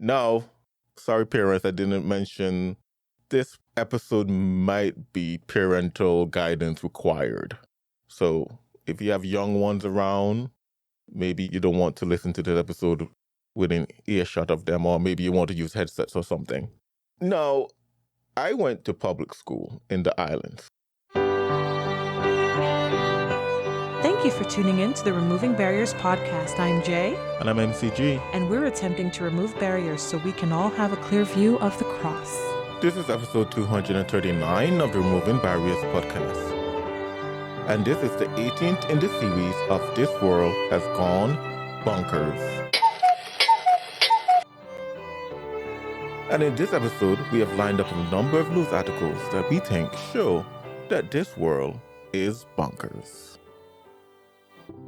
Now, sorry parents, I didn't mention this episode might be parental guidance required. So if you have young ones around, maybe you don't want to listen to this episode within earshot of them, or maybe you want to use headsets or something. Now, I went to public school in the islands. Thank you for tuning in to the Removing Barriers podcast. I'm Jay. And I'm MCG. And we're attempting to remove barriers so we can all have a clear view of the cross. This is episode 239 of the Removing Barriers podcast. And this is the 18th in the series of This World Has Gone Bonkers. And in this episode, we have lined up a number of news articles that we think show that this world is bonkers.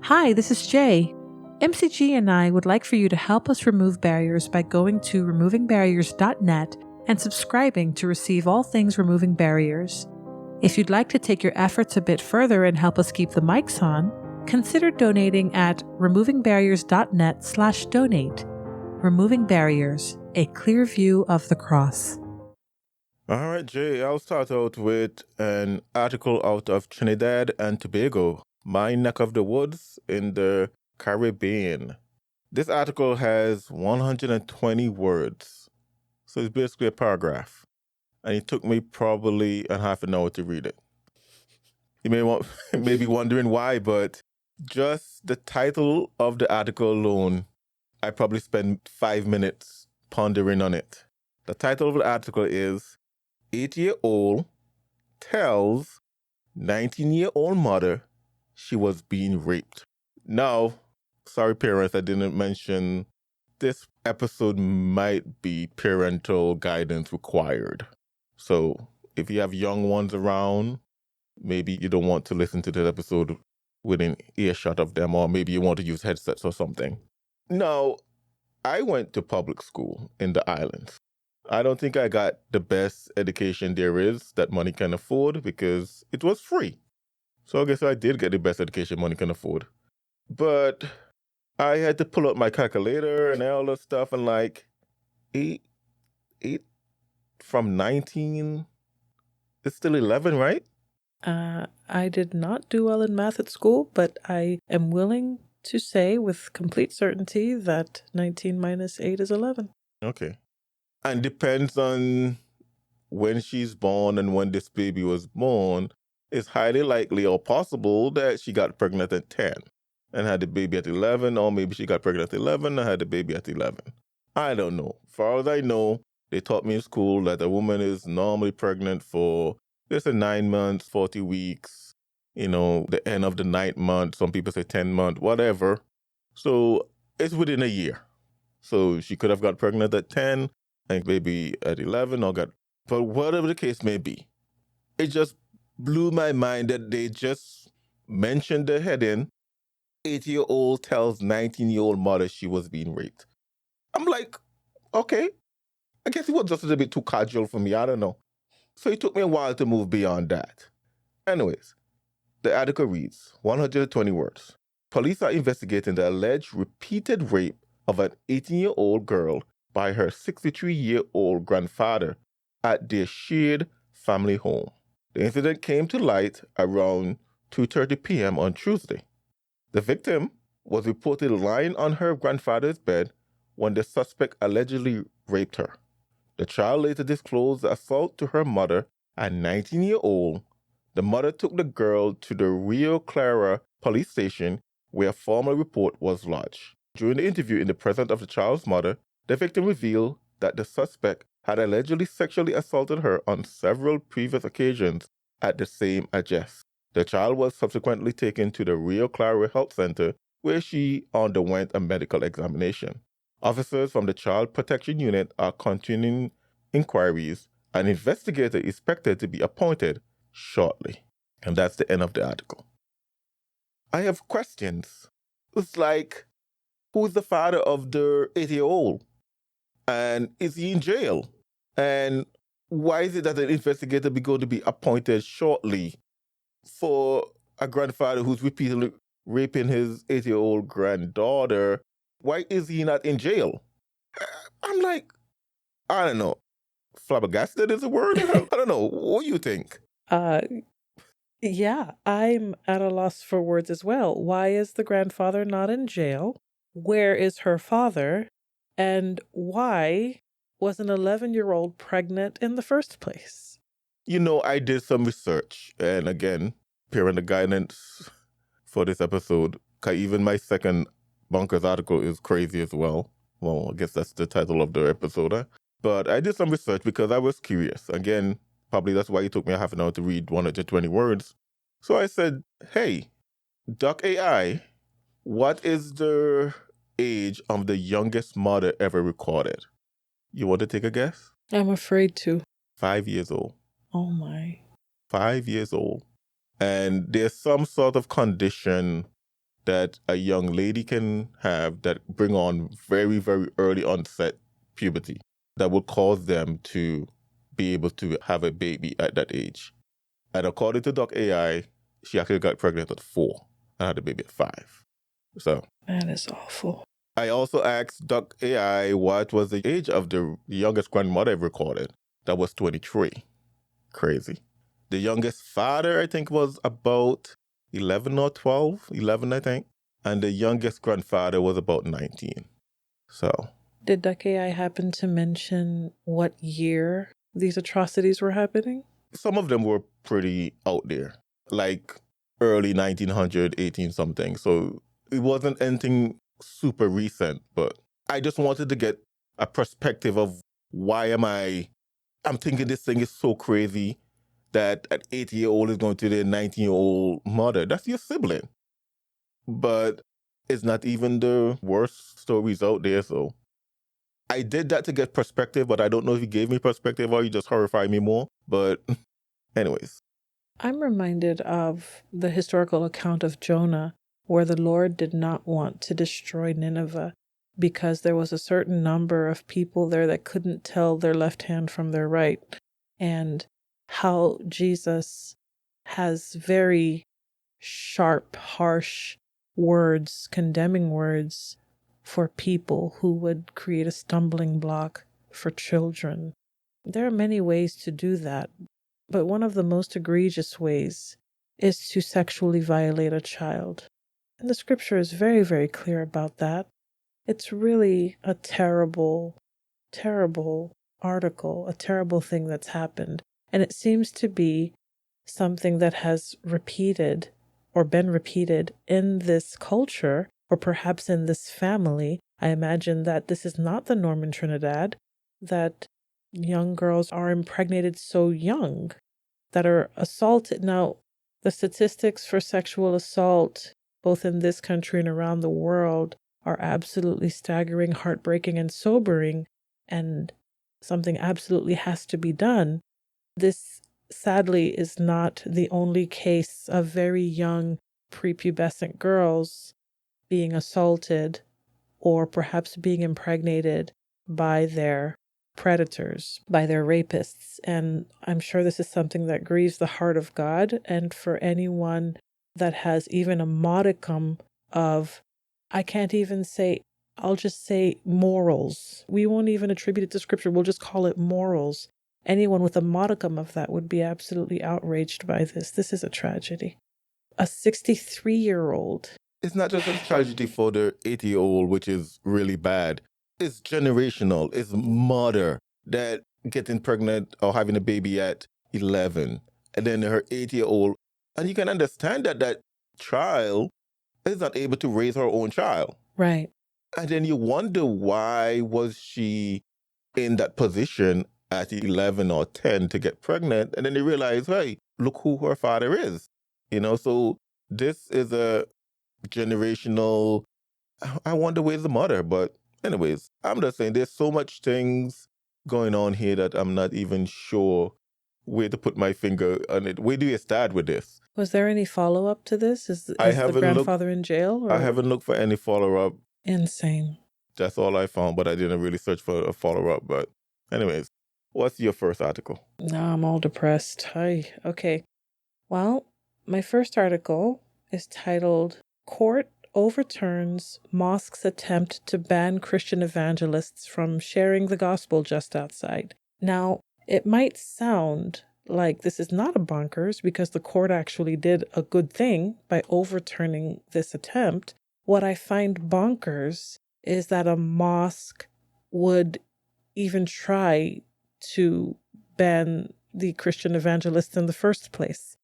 Hi, this is Jay. MCG and I would like for you to help us remove barriers by going to removingbarriers.net and subscribing to receive all things Removing Barriers. If you'd like to take your efforts a bit further and help us keep the mics on, consider donating at removingbarriers.net/donate. Removing Barriers, a clear view of the cross. All right, Jay, I'll start out with an article out of Trinidad and Tobago, my neck of the woods in the Caribbean. This article has 120 words, so it's basically a paragraph. And it took me probably a half an hour to read it. You may be wondering why, but just the title of the article alone, I probably spent 5 minutes pondering on it. The title of the article is 8-year-old tells 19-year-old mother she was being raped. Now, sorry parents, I didn't mention this episode might be parental guidance required. So if you have young ones around, maybe you don't want to listen to this episode within earshot of them, or maybe you want to use headsets or something. Now, I went to public school in the islands. I don't think I got the best education there is that money can afford because it was free. So I guess I did get the best education money can afford. But I had to pull out my calculator and all that stuff, and like eight from 19 is still 11, right? I did not do well in math at school, but I am willing to say with complete certainty that 19 minus 8 is 11. Okay. And depends on when she's born and when this baby was born, it's highly likely or possible that she got pregnant at 10 and had the baby at 11, or maybe she got pregnant at 11 and had the baby at 11. I don't know. As far as I know, they taught me in school that a woman is normally pregnant for just 9 months, 40 weeks, the end of the 9th month. Some people say 10 months, whatever. So it's within a year. So she could have got pregnant at 10 and maybe at 11 but whatever the case may be, it just blew my mind that they just mentioned the heading, 8-year-old tells 19-year-old mother she was being raped. I'm like, okay, I guess it was just a little bit too casual for me. I don't know. So it took me a while to move beyond that. Anyways, the article reads, 120 words. Police are investigating the alleged repeated rape of an 18-year-old girl by her 63-year-old grandfather at their shared family home. The incident came to light around 2:30 p.m. on Tuesday. The victim was reported lying on her grandfather's bed when the suspect allegedly raped her. The child later disclosed the assault to her mother at 19-year-old. The mother took the girl to the Rio Clara police station where a formal report was lodged. During the interview in the presence of the child's mother, the victim revealed that the suspect had allegedly sexually assaulted her on several previous occasions at the same address. The child was subsequently taken to the Rio Clara Health Center where she underwent a medical examination. Officers from the Child Protection Unit are continuing inquiries. An investigator is expected to be appointed shortly. And that's the end of the article. I have questions. It's like, who's the father of the 8-year-old? And is he in jail? And why is it that an investigator is going to be appointed shortly for a grandfather who's repeatedly raping his 8-year-old granddaughter? Why is he not in jail? I'm like, I don't know. Flabbergasted is a word? I don't know. What do you think? Uh, yeah, I'm at a loss for words as well. Why is the grandfather not in jail? Where is her father? And why was an 11-year-old pregnant in the first place? I did some research, and again, peering the guidance for this episode, 'cause even my second Bonkers article is crazy as well. Well, I guess that's the title of the episode. But I did some research because I was curious. Again, probably that's why it took me a half an hour to read 120 words. So I said, hey, Duck AI, what is the age of the youngest mother ever recorded? You want to take a guess? I'm afraid to. 5 years old. Oh my. 5 years old. And there's some sort of condition that a young lady can have that bring on very, very early onset puberty that will cause them to be able to have a baby at that age. And according to Doc AI, she actually got pregnant at 4 and had a baby at 5. So That is awful. I also asked Doc AI what was the age of the youngest grandmother ever recorded. That was 23. Crazy. The youngest father, I think, was about 11 or 12, 11, I think. And the youngest grandfather was about 19. So, Did Duck AI happen to mention what year these atrocities were happening? some of them were pretty out there, like early 1900, 18 something. So it wasn't anything super recent, but I just wanted to get a perspective of why I'm thinking this thing is so crazy that an 80-year-old is going to their 19-year-old mother. That's your sibling. But it's not even the worst stories out there. So I did that to get perspective, but I don't know if he gave me perspective or he just horrified me more. But anyways. I'm reminded of the historical account of Jonah, where the Lord did not want to destroy Nineveh because there was a certain number of people there that couldn't tell their left hand from their right, and how Jesus has very sharp, harsh words, condemning words for people who would create a stumbling block for children. There are many ways to do that, but one of the most egregious ways is to sexually violate a child. And the scripture is very, very clear about that. It's really a terrible, terrible article, a terrible thing that's happened. And it seems to be something that has repeated or been repeated in this culture, or perhaps in this family. I imagine that this is not the norm in Trinidad, that young girls are impregnated so young, that are assaulted. Now, the statistics for sexual assault, both in this country and around the world, are absolutely staggering, heartbreaking, and sobering, and something absolutely has to be done. This, sadly, is not the only case of very young prepubescent girls being assaulted or perhaps being impregnated by their predators, by their rapists. And I'm sure this is something that grieves the heart of God. And for anyone that has even a modicum of, I can't even say, I'll just say morals. We won't even attribute it to scripture. We'll just call it morals. Anyone with a modicum of that would be absolutely outraged by this. This is a tragedy. A 63-year-old. It's not just a tragedy for the 80-year-old, which is really bad. It's generational. It's mother that getting pregnant or having a baby at 11, and then her 80-year-old. And you can understand that that child is not able to raise her own child. Right. And then you wonder, why was she in that position at 11 or 10 to get pregnant? And then you realize, hey, look who her father is. So this is a generational, I wonder where's the mother. But anyways, I'm just saying there's so much things going on here that I'm not even sure where to put my finger on it. Where do you start with this? Was there any follow-up to this? Is I the haven't grandfather in jail? Or? I haven't looked for any follow-up. Insane. That's all I found, but I didn't really search for a follow-up. But anyways, what's your first article? Now I'm all depressed. Hi. Okay. Well, my first article is titled "Court overturns mosques' attempt to ban Christian evangelists from sharing the gospel just outside. Now, it might sound like this is not a bonkers because the court actually did a good thing by overturning this attempt. What I find bonkers is that a mosque would even try to ban the Christian evangelists in the first place.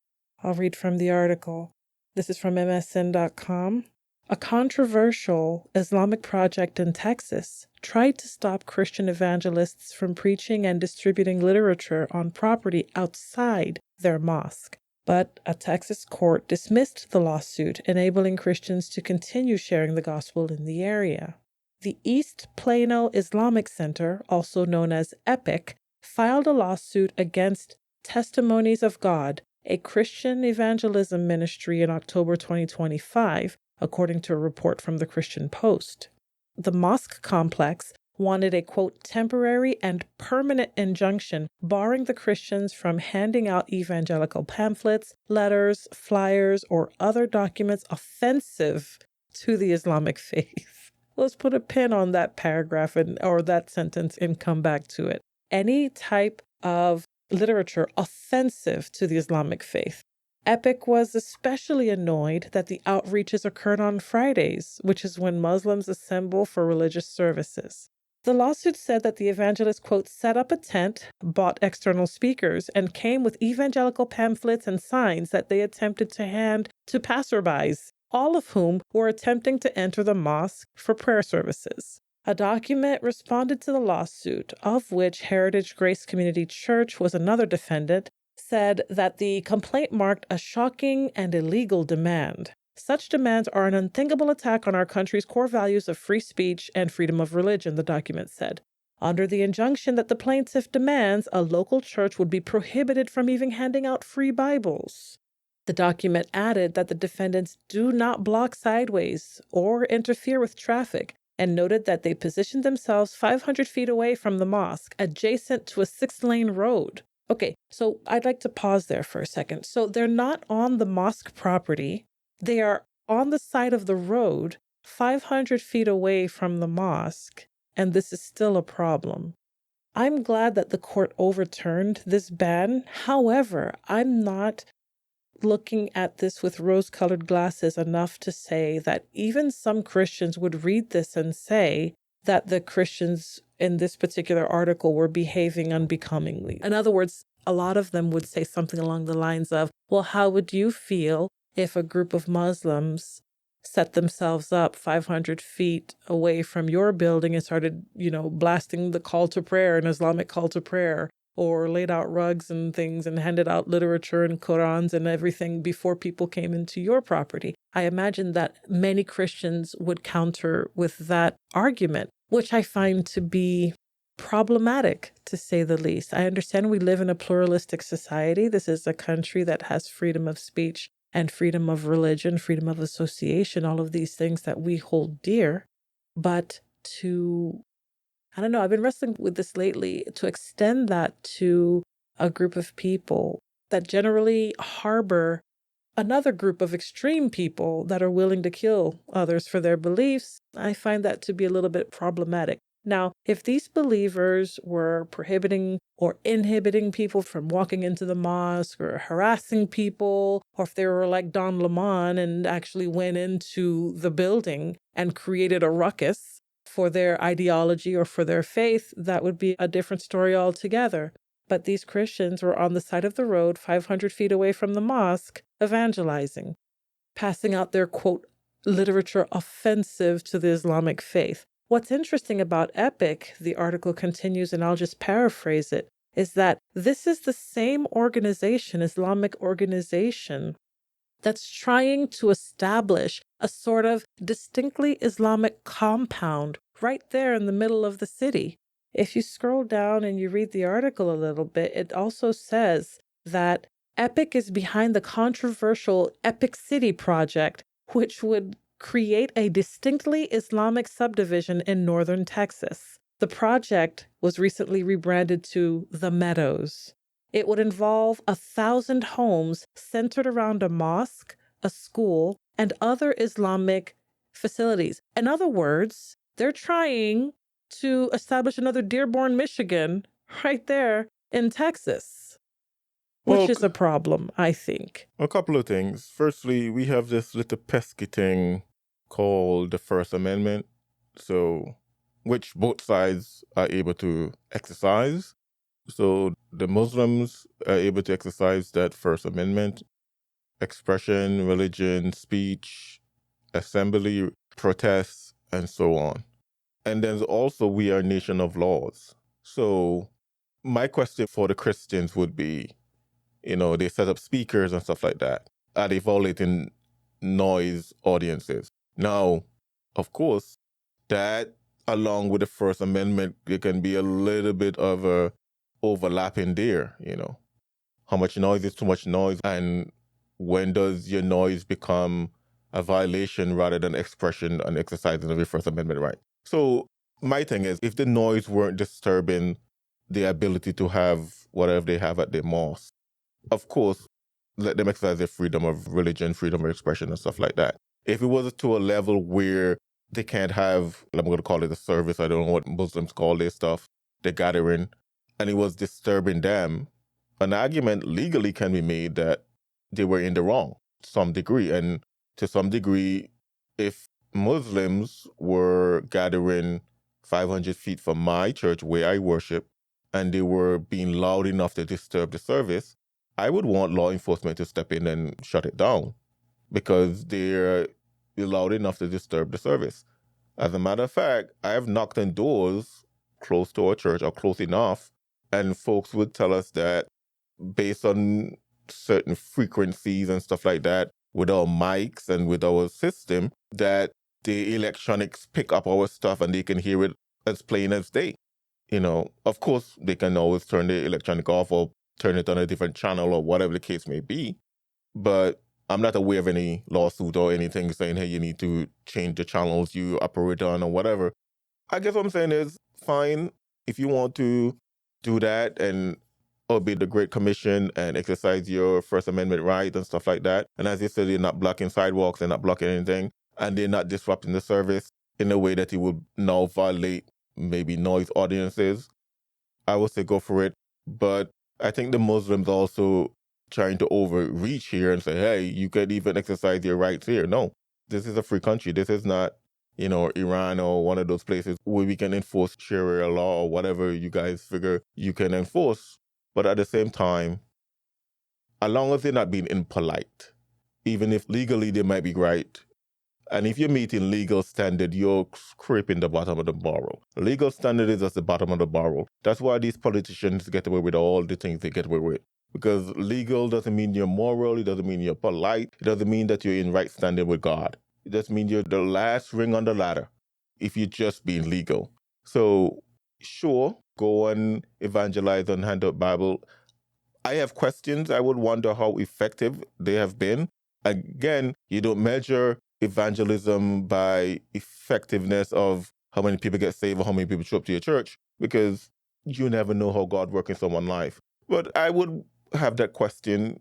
I'll read from the article. This is from MSN.com. A controversial Islamic project in Texas tried to stop Christian evangelists from preaching and distributing literature on property outside their mosque. But a Texas court dismissed the lawsuit, enabling Christians to continue sharing the gospel in the area. The East Plano Islamic Center, also known as EPIC, filed a lawsuit against Testimonies of God, a Christian evangelism ministry, in October 2025, according to a report from the Christian Post. The mosque complex wanted a, quote, temporary and permanent injunction barring the Christians from handing out evangelical pamphlets, letters, flyers, or other documents offensive to the Islamic faith. Let's put a pin on that paragraph or that sentence and come back to it. Any type of literature offensive to the Islamic faith. EPIC was especially annoyed that the outreaches occurred on Fridays, which is when Muslims assemble for religious services. The lawsuit said that the evangelists, quote, set up a tent, bought external speakers, and came with evangelical pamphlets and signs that they attempted to hand to passerbys, all of whom were attempting to enter the mosque for prayer services. A document responded to the lawsuit, of which Heritage Grace Community Church was another defendant, said that the complaint marked a shocking and illegal demand. Such demands are an unthinkable attack on our country's core values of free speech and freedom of religion, the document said. Under the injunction that the plaintiff demands, a local church would be prohibited from even handing out free Bibles. The document added that the defendants do not block sideways or interfere with traffic, and noted that they positioned themselves 500 feet away from the mosque, adjacent to a 6-lane road. Okay, so I'd like to pause there for a second. So they're not on the mosque property. They are on the side of the road, 500 feet away from the mosque, and this is still a problem. I'm glad that the court overturned this ban. However, I'm not looking at this with rose-colored glasses enough to say that even some Christians would read this and say that the Christians in this particular article were behaving unbecomingly. In other words, a lot of them would say something along the lines of, well, how would you feel if a group of Muslims set themselves up 500 feet away from your building and started, blasting the call to prayer, an Islamic call to prayer, or laid out rugs and things and handed out literature and Qurans and everything before people came into your property? I imagine that many Christians would counter with that argument, which I find to be problematic, to say the least. I understand we live in a pluralistic society. This is a country that has freedom of speech and freedom of religion, freedom of association, all of these things that we hold dear. But I don't know, I've been wrestling with this lately, to extend that to a group of people that generally harbor another group of extreme people that are willing to kill others for their beliefs. I find that to be a little bit problematic. Now, if these believers were prohibiting or inhibiting people from walking into the mosque or harassing people, or if they were like Don Lemon and actually went into the building and created a ruckus for their ideology or for their faith, that would be a different story altogether. But these Christians were on the side of the road, 500 feet away from the mosque, evangelizing, passing out their, quote, literature offensive to the Islamic faith. What's interesting about EPIC, the article continues, and I'll just paraphrase it, is that this is the same organization, Islamic organization, that's trying to establish a sort of distinctly Islamic compound right there in the middle of the city. If you scroll down and you read the article a little bit, it also says that EPIC is behind the controversial Epic City project, which would create a distinctly Islamic subdivision in northern Texas. The project was recently rebranded to The Meadows. It would involve 1,000 homes centered around a mosque, a school, and other Islamic facilities. In other words, they're trying to establish another Dearborn, Michigan, right there in Texas, which Well, is a problem, I think. a couple of things. Firstly, we have this little pesky thing called the First Amendment, so which both sides are able to exercise. So the Muslims are able to exercise that First Amendment: expression, religion, speech, assembly, protests, and so on. And then also, we are a nation of laws. So my question for the Christians would be, they set up speakers and stuff like that. Are they violating noise audiences? Now, of course, that along with the First Amendment, there can be a little bit of a overlapping there. How much noise is too much noise, and when does your noise become a violation rather than expression and exercising of your First Amendment right? So my thing is, if the noise weren't disturbing the ability to have whatever they have at their mosque, of course, let them exercise their freedom of religion, freedom of expression, and stuff like that. If it was to a level where they can't have, I'm going to call it a service, I don't know what Muslims call their stuff, the gathering, and it was disturbing them, an argument legally can be made that they were in the wrong to some degree. And to some degree, if Muslims were gathering 500 feet from my church where I worship, and they were being loud enough to disturb the service, I would want law enforcement to step in and shut it down because they're loud enough to disturb the service. As a matter of fact, I have knocked on doors close to our church or close enough, and folks would tell us that based on certain frequencies and stuff like that, with our mics and with our system, that the electronics pick up our stuff and they can hear it as plain as day. Of course, they can always turn the electronic off or turn it on a different channel or whatever the case may be. But I'm not aware of any lawsuit or anything saying, hey, you need to change the channels you operate on or whatever. I guess what I'm saying is, fine, if you want to do that and obey the Great Commission and exercise your First Amendment right and stuff like that. And as you said, they're not blocking sidewalks, they're not blocking anything, and they're not disrupting the service in a way that it would now violate maybe noise audiences. I would say go for it. But I think the Muslims also trying to overreach here and say, hey, you can even exercise your rights here. No, this is a free country. This is not, Iran or one of those places where we can enforce Sharia law or whatever you guys figure you can enforce. But at the same time, as long as they're not being impolite, even if legally they might be right, and if you're meeting legal standard, you're scraping the bottom of the barrel. Legal standard is at the bottom of the barrel. That's why these politicians get away with all the things they get away with. Because legal doesn't mean you're moral, it doesn't mean you're polite, it doesn't mean that you're in right standing with God. It just means you're the last ring on the ladder if you're just being legal. So, sure, go and evangelize and hand out Bible. I have questions. I would wonder how effective they have been. Again, you don't measure evangelism by effectiveness of how many people get saved or how many people show up to your church, because you never know how God works in someone's life. But I would have that question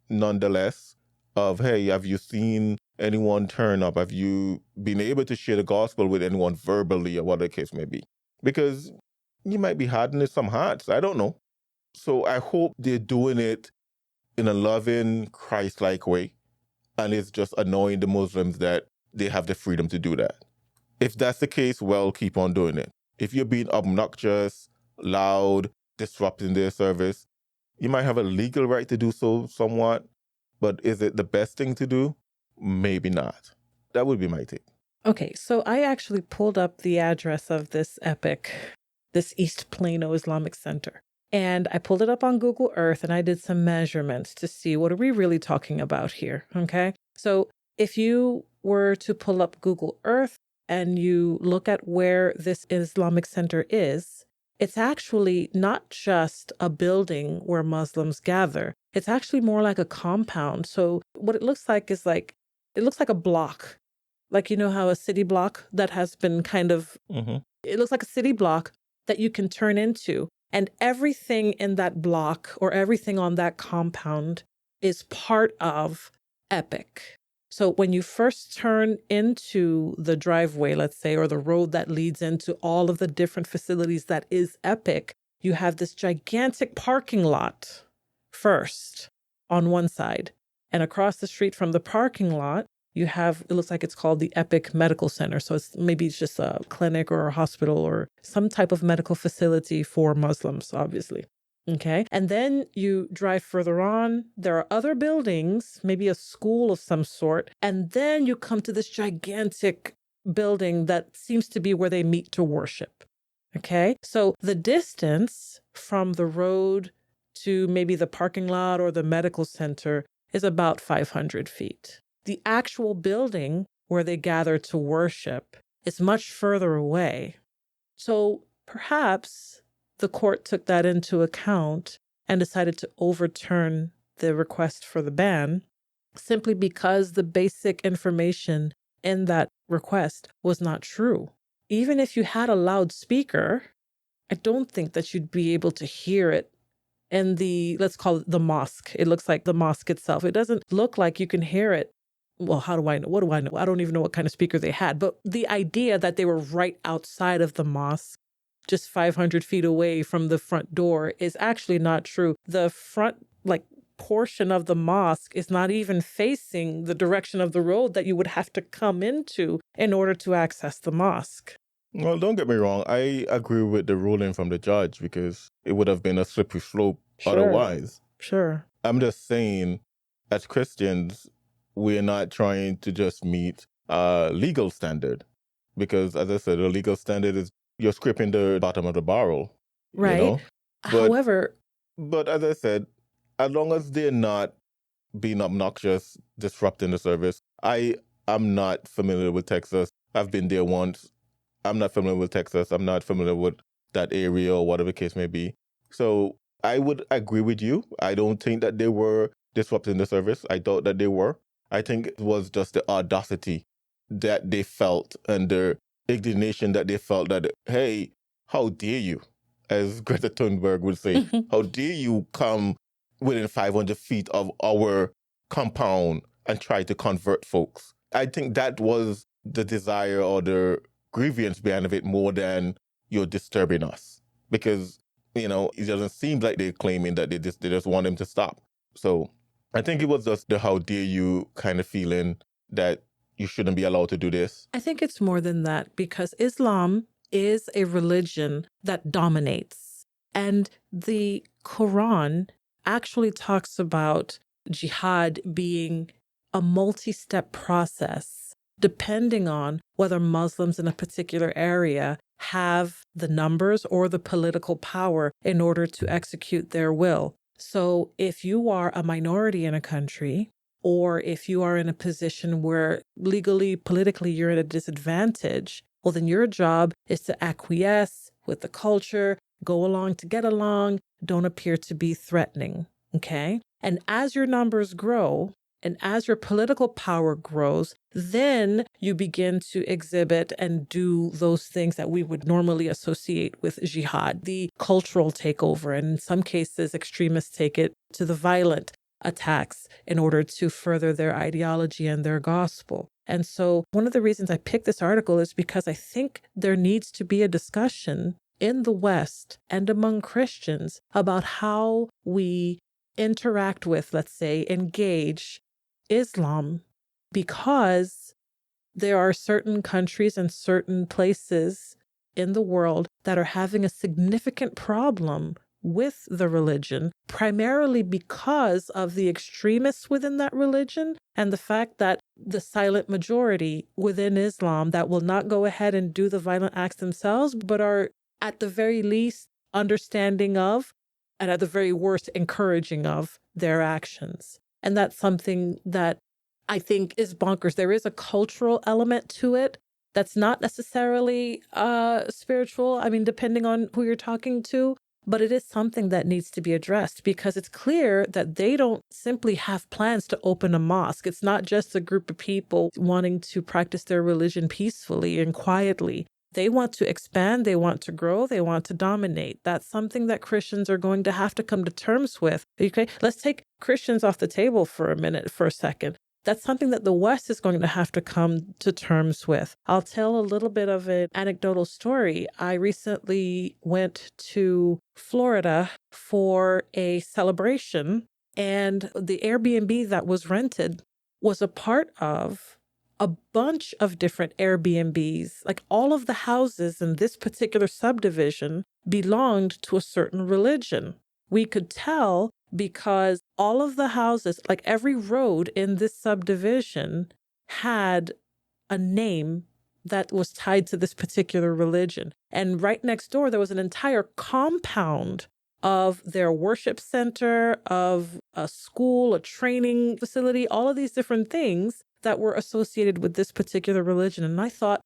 nonetheless of, hey, have you seen anyone turn up? Have you been able to share the gospel with anyone verbally or whatever the case may be? Because you might be hardening some hearts. I don't know. So I hope they're doing it in a loving, Christ-like way. And it's just annoying the Muslims that they have the freedom to do that. If that's the case, well, keep on doing it. If you're being obnoxious, loud, disrupting their service, you might have a legal right to do so somewhat, but is it the best thing to do? Maybe not. That would be my take. Okay, so I actually pulled up the address of this epic, this East Plano Islamic Center. And I pulled it up on Google Earth and I did some measurements to see what are we really talking about here, okay? So if you were to pull up Google Earth and you look at where this Islamic Center is, it's actually not just a building where Muslims gather. It's actually more like a compound. So what it looks like is it looks like a block. Like, you know how a city block that has been kind of, It looks like a city block that you can turn into. And everything in that block or everything on that compound is part of Epic. So when you first turn into the driveway, let's say, or the road that leads into all of the different facilities that is Epic, you have this gigantic parking lot first on one side. And across the street from the parking lot, you have, it looks like it's called the Epic Medical Center. So it's just a clinic or a hospital or some type of medical facility for Muslims, obviously. Okay. And then you drive further on. There are other buildings, maybe a school of some sort. And then you come to this gigantic building that seems to be where they meet to worship. Okay. So the distance from the road to maybe the parking lot or the medical center is about 500 feet. The actual building where they gather to worship is much further away. So perhaps the court took that into account and decided to overturn the request for the ban simply because the basic information in that request was not true. Even if you had a loudspeaker, I don't think that you'd be able to hear it in the, let's call it the mosque. It looks like the mosque itself. It doesn't look like you can hear it. Well, how do I know? What do I know? I don't even know what kind of speaker they had. But the idea that they were right outside of the mosque, just 500 feet away from the front door, is actually not true. The front, portion of the mosque is not even facing the direction of the road that you would have to come into in order to access the mosque. Well, don't get me wrong. I agree with the ruling from the judge because it would have been a slippery slope otherwise. Sure. I'm just saying, as Christians, we're not trying to just meet a legal standard because, as I said, a legal standard is you're scraping the bottom of the barrel. Right. You know? However, but as I said, as long as they're not being obnoxious, disrupting the service, I am not familiar with Texas. I've been there once. I'm not familiar with Texas. I'm not familiar with that area or whatever the case may be. So I would agree with you. I don't think that they were disrupting the service. I thought that they were. I think it was just the audacity that they felt and the indignation that they felt that, hey, how dare you, as Greta Thunberg would say, how dare you come within 500 feet of our compound and try to convert folks. I think that was the desire or the grievance behind of it more than you're disturbing us. Because, it doesn't seem like they're claiming that they just want him to stop. So I think it was just the how dare you kind of feeling that you shouldn't be allowed to do this. I think it's more than that because Islam is a religion that dominates. And the Quran actually talks about jihad being a multi-step process, depending on whether Muslims in a particular area have the numbers or the political power in order to execute their will. So if you are a minority in a country, or if you are in a position where legally, politically, you're at a disadvantage, well, then your job is to acquiesce with the culture, go along to get along, don't appear to be threatening, okay? And as your numbers grow, and as your political power grows, then you begin to exhibit and do those things that we would normally associate with jihad, the cultural takeover. And in some cases, extremists take it to the violent attacks in order to further their ideology and their gospel. And so one of the reasons I picked this article is because I think there needs to be a discussion in the West and among Christians about how we interact with, let's say, engage Islam, because there are certain countries and certain places in the world that are having a significant problem with the religion, primarily because of the extremists within that religion and the fact that the silent majority within Islam that will not go ahead and do the violent acts themselves, but are at the very least understanding of, and at the very worst encouraging of their actions. And that's something that I think is bonkers. There is a cultural element to it that's not necessarily spiritual. I mean, depending on who you're talking to, but it is something that needs to be addressed because it's clear that they don't simply have plans to open a mosque. It's not just a group of people wanting to practice their religion peacefully and quietly. They want to expand, they want to grow, they want to dominate. That's something that Christians are going to have to come to terms with. Okay, let's take Christians off the table for a second. That's something that the West is going to have to come to terms with. I'll tell a little bit of an anecdotal story. I recently went to Florida for a celebration, and the Airbnb that was rented was a part of a bunch of different Airbnbs. Like all of the houses in this particular subdivision belonged to a certain religion. We could tell because all of the houses, like every road in this subdivision, had a name that was tied to this particular religion. And right next door, there was an entire compound of their worship center, of a school, a training facility, all of these different things that were associated with this particular religion. And I thought,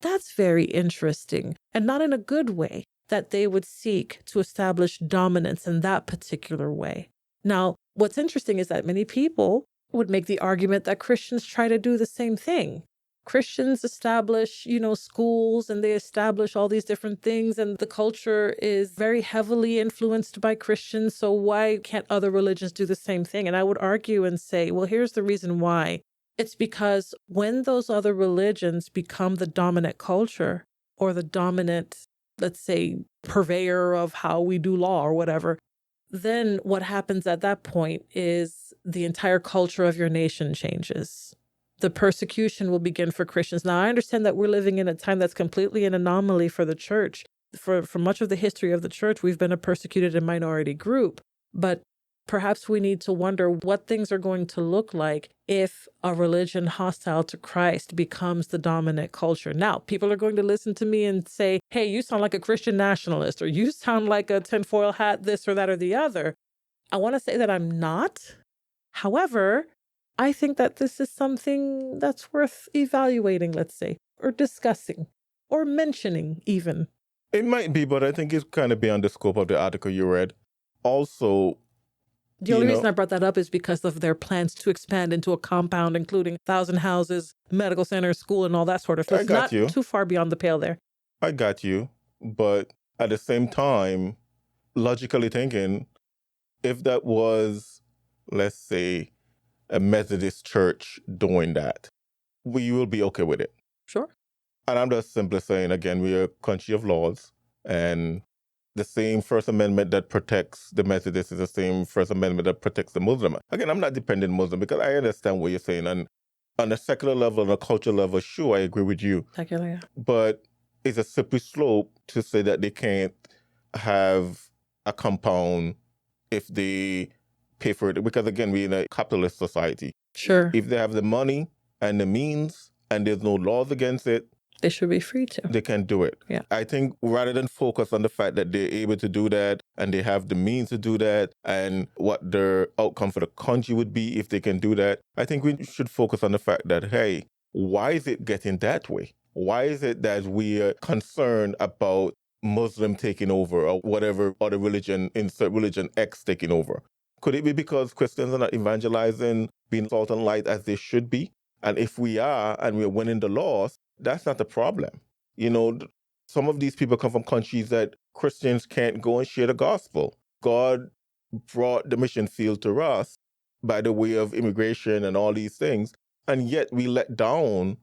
that's very interesting, and not in a good way, that they would seek to establish dominance in that particular way. Now, what's interesting is that many people would make the argument that Christians try to do the same thing. Christians establish, schools, and they establish all these different things, and the culture is very heavily influenced by Christians. So why can't other religions do the same thing? And I would argue and say, well, here's the reason why. It's because when those other religions become the dominant culture or the dominant, let's say, purveyor of how we do law or whatever, then what happens at that point is the entire culture of your nation changes. The persecution will begin for Christians. Now, I understand that we're living in a time that's completely an anomaly for the church. For much of the history of the church, we've been a persecuted and minority group. But perhaps we need to wonder what things are going to look like if a religion hostile to Christ becomes the dominant culture. Now, people are going to listen to me and say, hey, you sound like a Christian nationalist, or you sound like a tinfoil hat, this or that or the other. I want to say that I'm not. However, I think that this is something that's worth evaluating, let's say, or discussing, or mentioning even. It might be, but I think it's kind of beyond the scope of the article you read. Also, the only reason I brought that up is because of their plans to expand into a compound, including 1,000 houses, medical center, school, and all that sort of stuff. It's not too far beyond the pale there. I got you. But at the same time, logically thinking, if that was, let's say, a Methodist church doing that, we will be okay with it. Sure. And I'm just simply saying, again, we are a country of laws, and the same First Amendment that protects the Methodist is the same First Amendment that protects the Muslim. Again, I'm not dependent Muslim because I understand what you're saying. And on a secular level, on a cultural level, sure, I agree with you. Secular, yeah. But it's a slippery slope to say that they can't have a compound if they pay for it. Because again, we're in a capitalist society. Sure. If they have the money and the means and there's no laws against it, they should be free to. They can do it. Yeah. I think rather than focus on the fact that they're able to do that and they have the means to do that and what their outcome for the country would be if they can do that, I think we should focus on the fact that, hey, why is it getting that way? Why is it that we are concerned about Muslim taking over or whatever other religion, insert religion X taking over? Could it be because Christians are not evangelizing, being salt and light as they should be? And if we are and we're winning the laws, that's not the problem. Some of these people come from countries that Christians can't go and share the gospel. God brought the mission field to us by the way of immigration and all these things, and yet we let down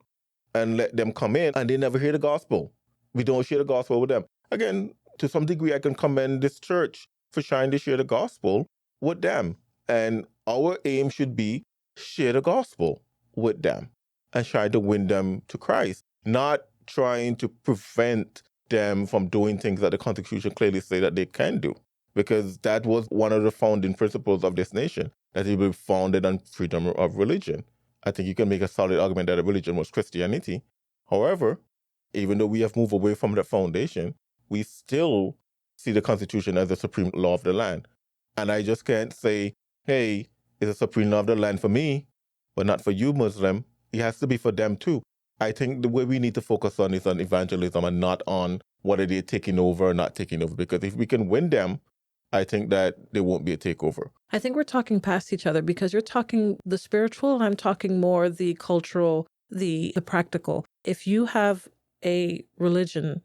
and let them come in and they never hear the gospel. We don't share the gospel with them. Again, to some degree, I can commend this church for trying to share the gospel with them. And our aim should be share the gospel with them and try to win them to Christ, not trying to prevent them from doing things that the Constitution clearly say that they can do. Because that was one of the founding principles of this nation, that it will be founded on freedom of religion. I think you can make a solid argument that a religion was Christianity. However, even though we have moved away from that foundation, we still see the Constitution as the supreme law of the land. And I just can't say, hey, it's a supreme law of the land for me, but not for you, Muslim. It has to be for them too. I think the way we need to focus on is on evangelism and not on whether they're taking over or not taking over. Because if we can win them, I think that there won't be a takeover. I think we're talking past each other because you're talking the spiritual and I'm talking more the cultural, the practical. If you have a religion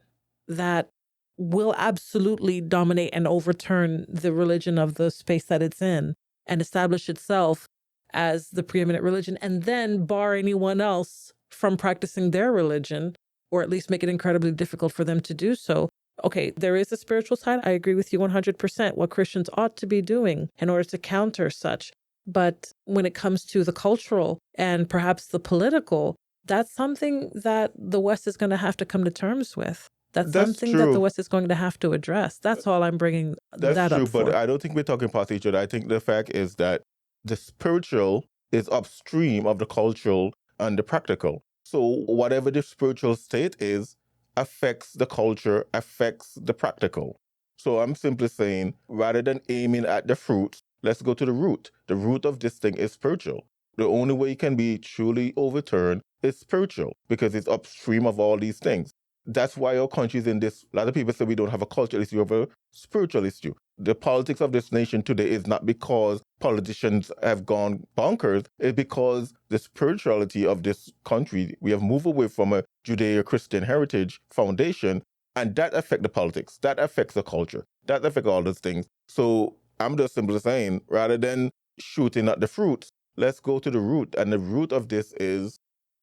that will absolutely dominate and overturn the religion of the space that it's in and establish itself as the preeminent religion and then bar anyone else from practicing their religion, or at least make it incredibly difficult for them to do so. Okay, there is a spiritual side. I agree with you 100%, what Christians ought to be doing in order to counter such. But when it comes to the cultural and perhaps the political, that's something that the West is going to have to come to terms with. That's That's something that the true. West is going to have to address. That's all I'm bringing That's that true, up but for. I don't think we're talking past each other. I think the fact is that the spiritual is upstream of the cultural and the practical. So whatever the spiritual state is affects the culture, affects the practical. So I'm simply saying, rather than aiming at the fruit, let's go to the root. The root of this thing is spiritual. The only way it can be truly overturned is spiritual because it's upstream of all these things. That's why our country is in this. A lot of people say we don't have a cultural issue, we have a spiritual issue. The politics of this nation today is not because politicians have gone bonkers, it's because the spirituality of this country, we have moved away from a Judeo-Christian heritage foundation, and that affects the politics, that affects the culture, that affects all those things. So I'm just simply saying, rather than shooting at the fruits, let's go to the root. And the root of this is,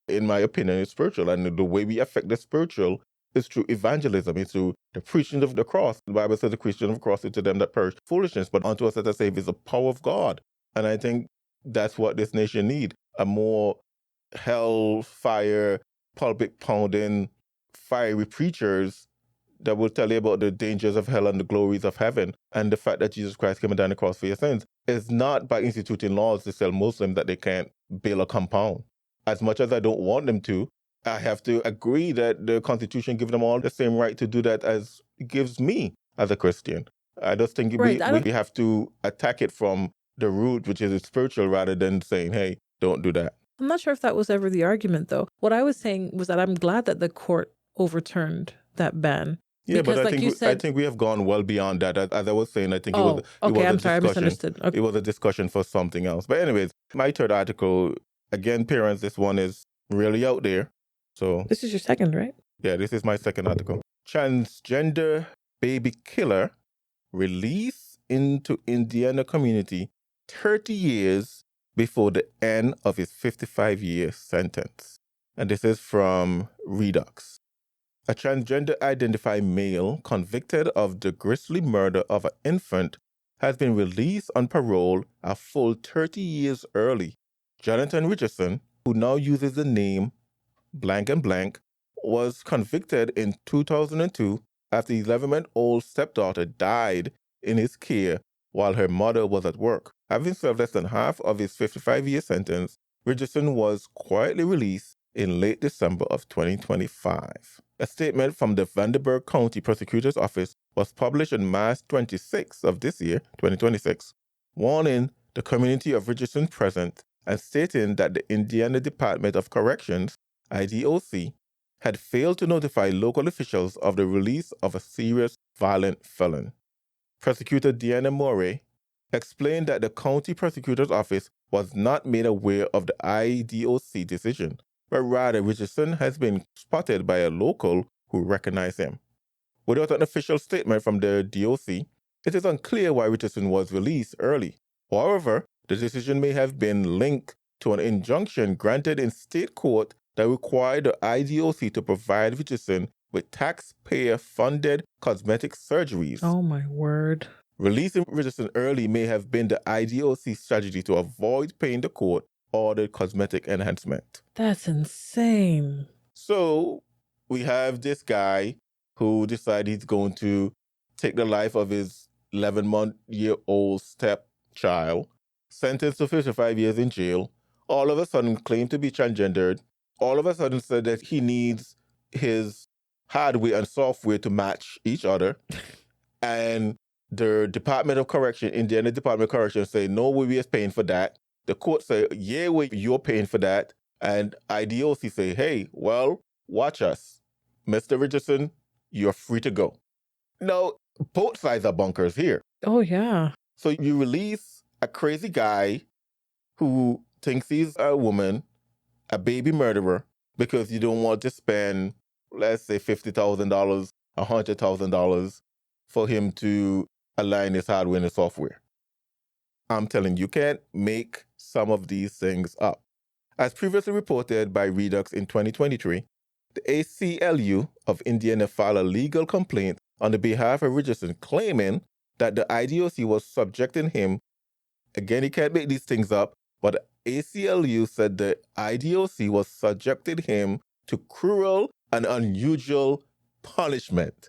in my opinion, is spiritual. And the way we affect the spiritual is through evangelism, it's through the preaching of the cross. The Bible says the Christian of the cross is to them that perish foolishness, but unto us that are saved is the power of God. And I think that's what this nation needs, a more hellfire, pulpit pounding, fiery preachers that will tell you about the dangers of hell and the glories of heaven. And the fact that Jesus Christ came down the cross for your sins is not by instituting laws to tell Muslims that they can't build a compound. As much as I don't want them to, I have to agree that the Constitution gives them all the same right to do that as it gives me as a Christian. I just think Right. we have to attack it from the root, which is spiritual, rather than saying, hey, don't do that. I'm not sure if that was ever the argument, though. What I was saying was that I'm glad that the court overturned that ban. Yeah, but Because, I like think you I said, think we have gone well beyond that. As I was saying, I think it oh, okay, was a I'm sorry, I discussion. misunderstood. Okay. It was a discussion for something else. But anyways, my third article, again, parents, this one is really out there. So This is your second, right? yeah, this is my second article. Transgender baby killer released into Indiana community 30 years before the end of his 55-year sentence. And this is from Redux. A transgender identified male convicted of the grisly murder of an infant has been released on parole a full 30 years early. Jonathan Richardson, who now uses the name blank and blank, was convicted in 2002 after his 11-month-old stepdaughter died in his care while her mother was at work. Having served less than half of his 55-year sentence, Richardson was quietly released in late December of 2025. A statement from the Vanderburgh County Prosecutor's Office was published on March 26 of this year, 2026, warning the community of Richardson's presence and stating that the Indiana Department of Corrections, IDOC, had failed to notify local officials of the release of a serious violent felon. Prosecutor Deanna Morey explained that the county prosecutor's office was not made aware of the IDOC decision, but rather Richardson has been spotted by a local who recognized him. Without an official statement from the DOC, it is unclear why Richardson was released early. However, the decision may have been linked to an injunction granted in state court that required the IDOC to provide Richardson with taxpayer-funded cosmetic surgeries. Oh, my word. Releasing Richardson early may have been the IDOC's strategy to avoid paying the court-ordered cosmetic enhancement. That's insane. So we have this guy who decided he's going to take the life of his 11-month-old stepchild, sentenced to 55 years in jail, all of a sudden claimed to be transgendered, all of a sudden said that he needs his hardware and software to match each other. And the Department of Correction, Indiana Department of Correction, say, no, we are paying for that. The court say, yeah, you're paying for that. And IDOC say, hey, well, watch us. Mr. Richardson, you're free to go. Now, both sides are bunkers here. Oh, yeah. So you release a crazy guy who thinks he's a woman, a baby murderer, because you don't want to spend, let's say, $50,000, $100,000 for him to align his hardware and his software. I'm telling you, you can't make some of these things up. As previously reported by Redux in 2023, the ACLU of Indiana filed a legal complaint on the behalf of Richardson, claiming that the IDOC was subjecting him. Again, he can't make these things up, but the ACLU said the IDOC was subjecting him to cruel and unusual punishment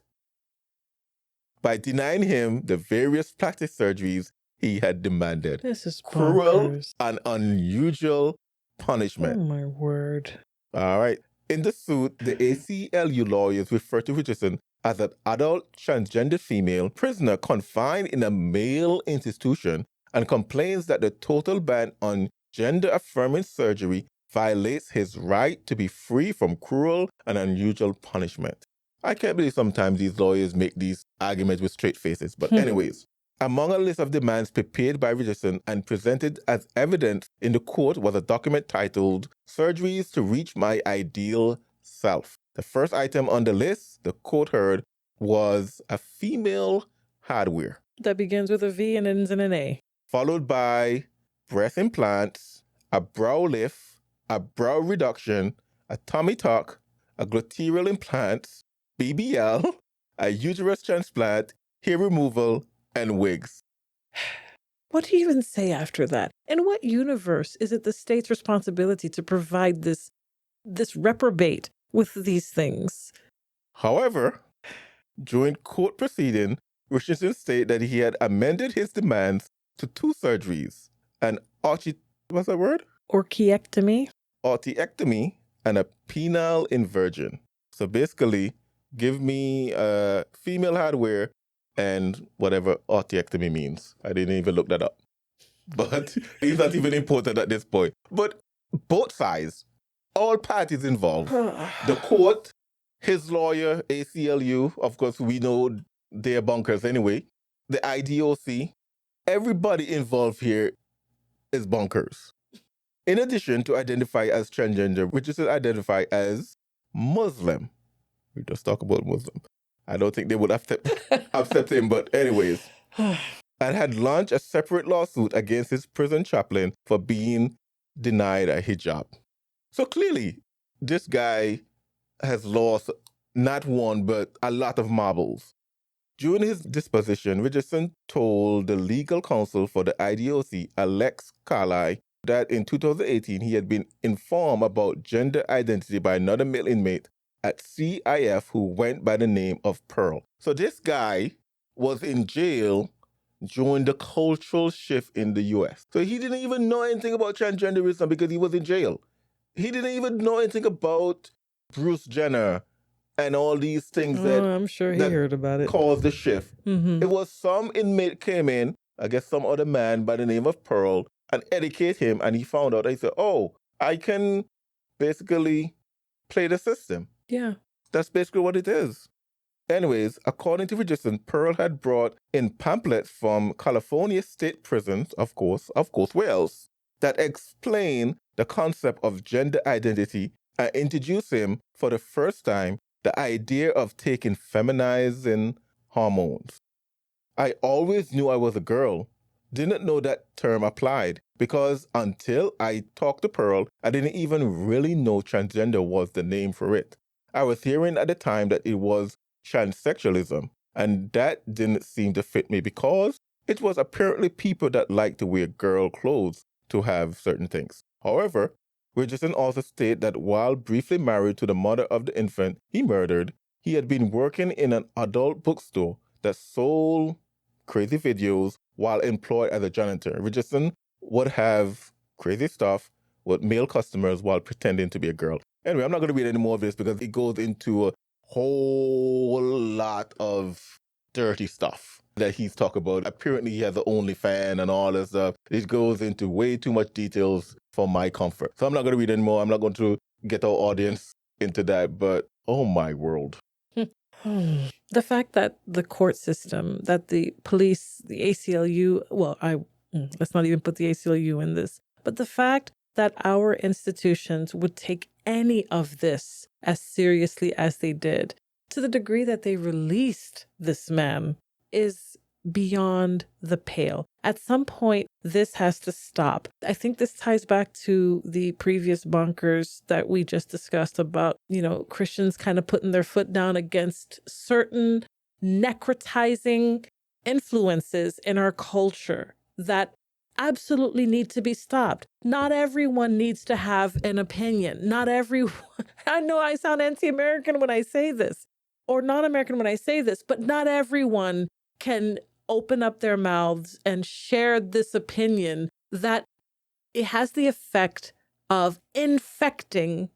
by denying him the various plastic surgeries he had demanded. This is Cruel bonkers. and unusual punishment. Oh my word. All right. In the suit, the ACLU lawyers refer to Richardson as an adult transgender female prisoner confined in a male institution and complains that the total ban on gender-affirming surgery violates his right to be free from cruel and unusual punishment. I can't believe sometimes these lawyers make these arguments with straight faces. But anyways, among a list of demands prepared by Richardson and presented as evidence in the court was a document titled Surgeries to Reach My Ideal Self. The first item on the list, the court heard, was a female hardware. That begins with a V and ends in an A. Followed by breast implants, a brow lift, a brow reduction, a tummy tuck, a gluteal implant, BBL, a uterus transplant, hair removal, and wigs. What do you even say after that? In what universe is it the state's responsibility to provide this reprobate with these things? However, during court proceeding, Richardson stated that he had amended his demands to 2 surgeries, an what's that word? Orchiectomy? Orchiectomy and a penile inversion. So basically, give me female hardware and whatever orchiectomy means. I didn't even look that up. But it's not even important at this point. But both sides, all parties involved, the court, his lawyer, ACLU, of course, we know they're bonkers anyway, the IDOC, everybody involved here is bonkers. In addition to identify as transgender, Richardson identified as Muslim. We just talk about Muslim. I don't think they would accept him, but anyways. And had launched a separate lawsuit against his prison chaplain for being denied a hijab. So clearly, this guy has lost not one, but a lot of marbles. During his disposition, Richardson told the legal counsel for the IDOC, Alex Carlyle, that in 2018 he had been informed about gender identity by another male inmate at CIF who went by the name of Pearl. So this guy was in jail during the cultural shift in the US. So he didn't even know anything about transgenderism because he was in jail. He didn't even know anything about Bruce Jenner and all these things I'm sure he heard about it. Caused the shift. Mm-hmm. It was some inmate came in, I guess some other man by the name of Pearl, and educate him, and he found out, he said, oh, I can basically play the system. Yeah. That's basically what it is. Anyways, according to Richardson, Pearl had brought in pamphlets from California state prisons, of course, Wales, that explain the concept of gender identity and introduced him for the first time the idea of taking feminizing hormones. I always knew I was a girl. Didn't know that term applied because until I talked to Pearl, I didn't even really know transgender was the name for it. I was hearing at the time that it was transsexualism, and that didn't seem to fit me because it was apparently people that like to wear girl clothes to have certain things. However, Richardson also stated that while briefly married to the mother of the infant he murdered, he had been working in an adult bookstore that sold crazy videos while employed as a janitor. Richardson would have crazy stuff with male customers while pretending to be a girl. Anyway, I'm not going to read any more of this because it goes into a whole lot of dirty stuff that he's talking about. Apparently, he has an OnlyFans and all this stuff. It goes into way too much details for my comfort. So I'm not going to read anymore. I'm not going to get our audience into that, but oh my world. The fact that the court system, that the police, the ACLU, well, let's not even put the ACLU in this, but the fact that our institutions would take any of this as seriously as they did, to the degree that they released this man, is beyond the pale. At some point, this has to stop. I think this ties back to the previous bunkers that we just discussed about, Christians kind of putting their foot down against certain necrotizing influences in our culture that absolutely need to be stopped. Not everyone needs to have an opinion. Not everyone, I know I sound anti-American when I say this, or non-American when I say this, but not everyone can open up their mouths and share this opinion that it has the effect of infecting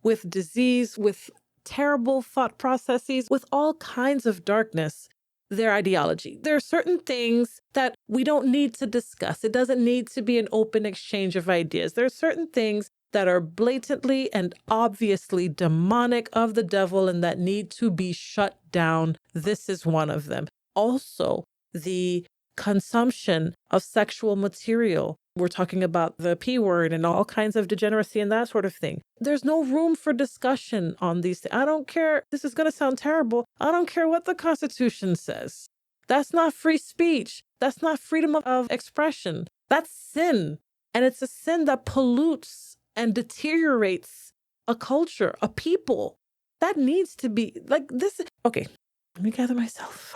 with disease, with terrible thought processes, with all kinds of darkness, their ideology. There are certain things that we don't need to discuss. It doesn't need to be an open exchange of ideas. There are certain things that are blatantly and obviously demonic of the devil and that need to be shut down. This is one of them. Also, the consumption of sexual material. We're talking about the P word and all kinds of degeneracy and that sort of thing. There's no room for discussion on these things. I don't care. This is going to sound terrible. I don't care what the Constitution says. That's not free speech. That's not freedom of expression. That's sin. And it's a sin that pollutes and deteriorates a culture, a people. That needs to be like this. Okay, let me gather myself.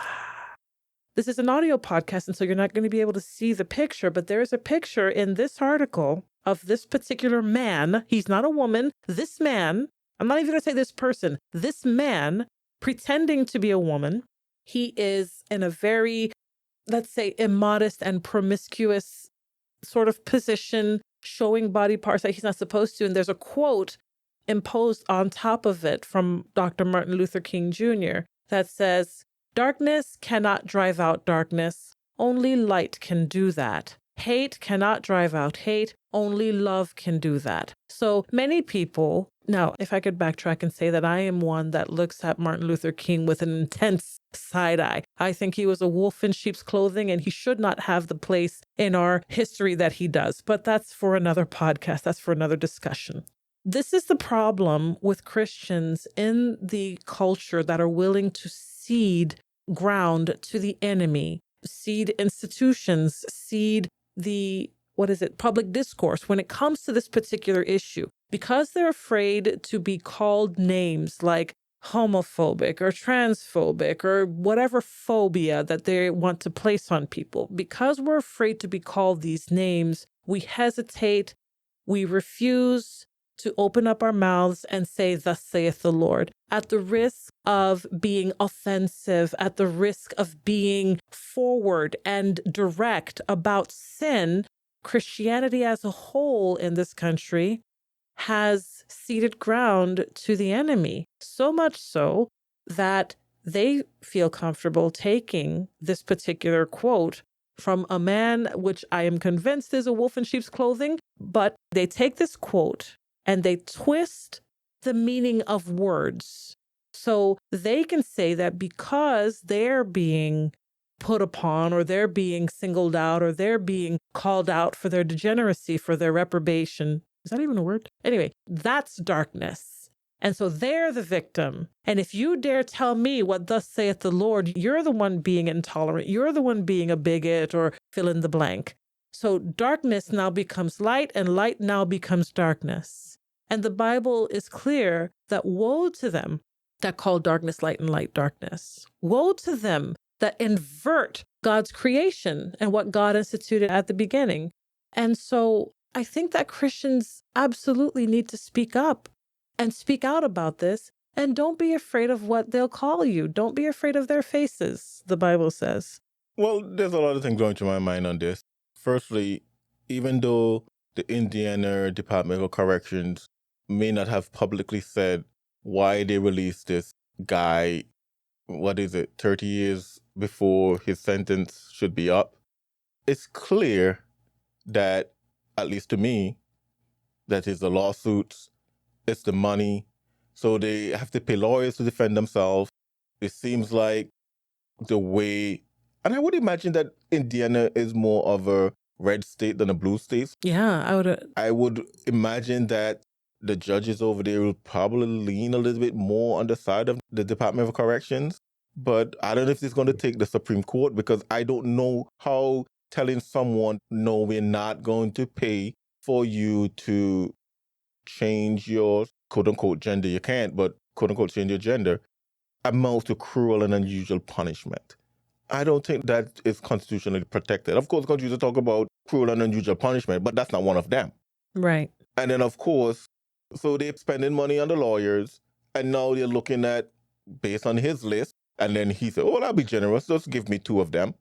This is an audio podcast, and so you're not going to be able to see the picture, but there is a picture in this article of this particular man. He's not a woman. This man, I'm not even going to say this person, this man pretending to be a woman. He is in a very, let's say, immodest and promiscuous sort of position, showing body parts that he's not supposed to. And there's a quote imposed on top of it from Dr. Martin Luther King Jr. that says, "Darkness cannot drive out darkness. Only light can do that. Hate cannot drive out hate. Only love can do that." So many people, now, if I could backtrack and say that I am one that looks at Martin Luther King with an intense side eye. I think he was a wolf in sheep's clothing and he should not have the place in our history that he does. But that's for another podcast. That's for another discussion. This is the problem with Christians in the culture that are willing to cede ground to the enemy, cede institutions, cede the, public discourse when it comes to this particular issue. Because they're afraid to be called names like homophobic or transphobic or whatever phobia that they want to place on people. Because we're afraid to be called these names, we hesitate, we refuse to open up our mouths and say, "Thus saith the Lord," at the risk of being offensive, at the risk of being forward and direct about sin. Christianity as a whole in this country has ceded ground to the enemy, so much so that they feel comfortable taking this particular quote from a man, which I am convinced is a wolf in sheep's clothing, but they take this quote and they twist the meaning of words. So they can say that because they're being put upon or they're being singled out or they're being called out for their degeneracy, for their reprobation. Is that even a word? Anyway, that's darkness. And so they're the victim. And if you dare tell me what thus saith the Lord, you're the one being intolerant. You're the one being a bigot or fill in the blank. So darkness now becomes light and light now becomes darkness. And the Bible is clear that woe to them that call darkness light and light darkness. Woe to them that invert God's creation and what God instituted at the beginning. And so I think that Christians absolutely need to speak up and speak out about this. And don't be afraid of what they'll call you. Don't be afraid of their faces, the Bible says. Well, there's a lot of things going through my mind on this. Firstly, even though the Indiana Department of Corrections may not have publicly said why they released this guy, 30 years before his sentence should be up, it's clear that, at least to me, that is the lawsuits, it's the money. So they have to pay lawyers to defend themselves. It seems like the way, and I would imagine that Indiana is more of a red state than a blue state. Yeah, I would imagine that the judges over there will probably lean a little bit more on the side of the Department of Corrections. But I don't know if it's going to take the Supreme Court, because I don't know how telling someone, no, we're not going to pay for you to change your quote unquote gender. You can't, but quote unquote change your gender amounts to cruel and unusual punishment. I don't think that is constitutionally protected. Of course, Constitution talk about cruel and unusual punishment, but that's not one of them. Right. And then, of course, so they're spending money on the lawyers, and now they're looking at, based on his list, and then he said, oh, I'll be generous. Just give me 2 of them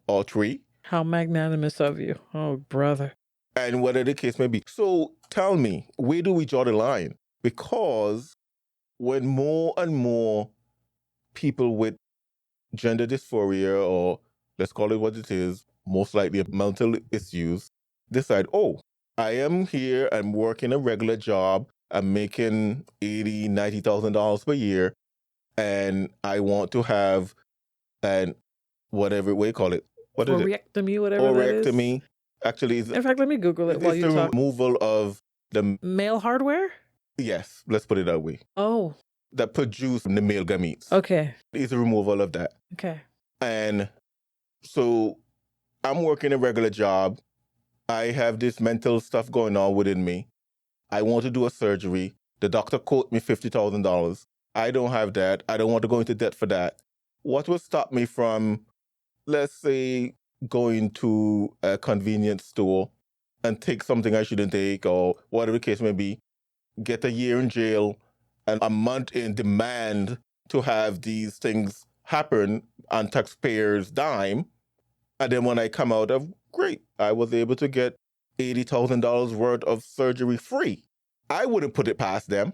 or 3. How magnanimous of you. Oh, brother. And whatever the case may be. So tell me, where do we draw the line? Because when more and more people with gender dysphoria, or let's call it what it is, most likely mental issues, decide, oh, I am here, I'm working a regular job, I'm making $80,000, $90,000 per year, and I want to have an whatever way you call it. What is it? Orectomy, whatever that is. Orectomy. Actually, In fact, let me Google it while you it's the talk. removal of the Male hardware? Yes, let's put it that way. Oh. That produce the male gametes. Okay. It's the removal of that. Okay. And so I'm working a regular job. I have this mental stuff going on within me. I want to do a surgery. The doctor quote me $50,000. I don't have that. I don't want to go into debt for that. What will stop me from, let's say, going to a convenience store and take something I shouldn't take, or whatever the case may be, get a year in jail and a month in demand to have these things happen on taxpayers' dime. And then when I come out of, great, I was able to get $80,000 worth of surgery free. I wouldn't put it past them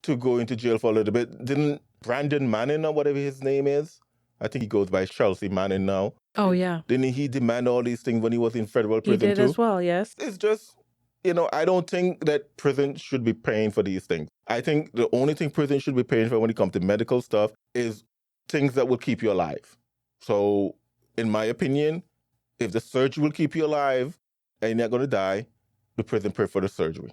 to go into jail for a little bit. Didn't Brandon Manning, or whatever his name is, I think he goes by Chelsea Manning now. Oh, yeah. Didn't he demand all these things when he was in federal prison too? He did as well, yes. It's just, I don't think that prison should be paying for these things. I think the only thing prison should be paying for when it comes to medical stuff is things that will keep you alive. So, in my opinion, if the surgery will keep you alive and you're not going to die, the prison pay for the surgery.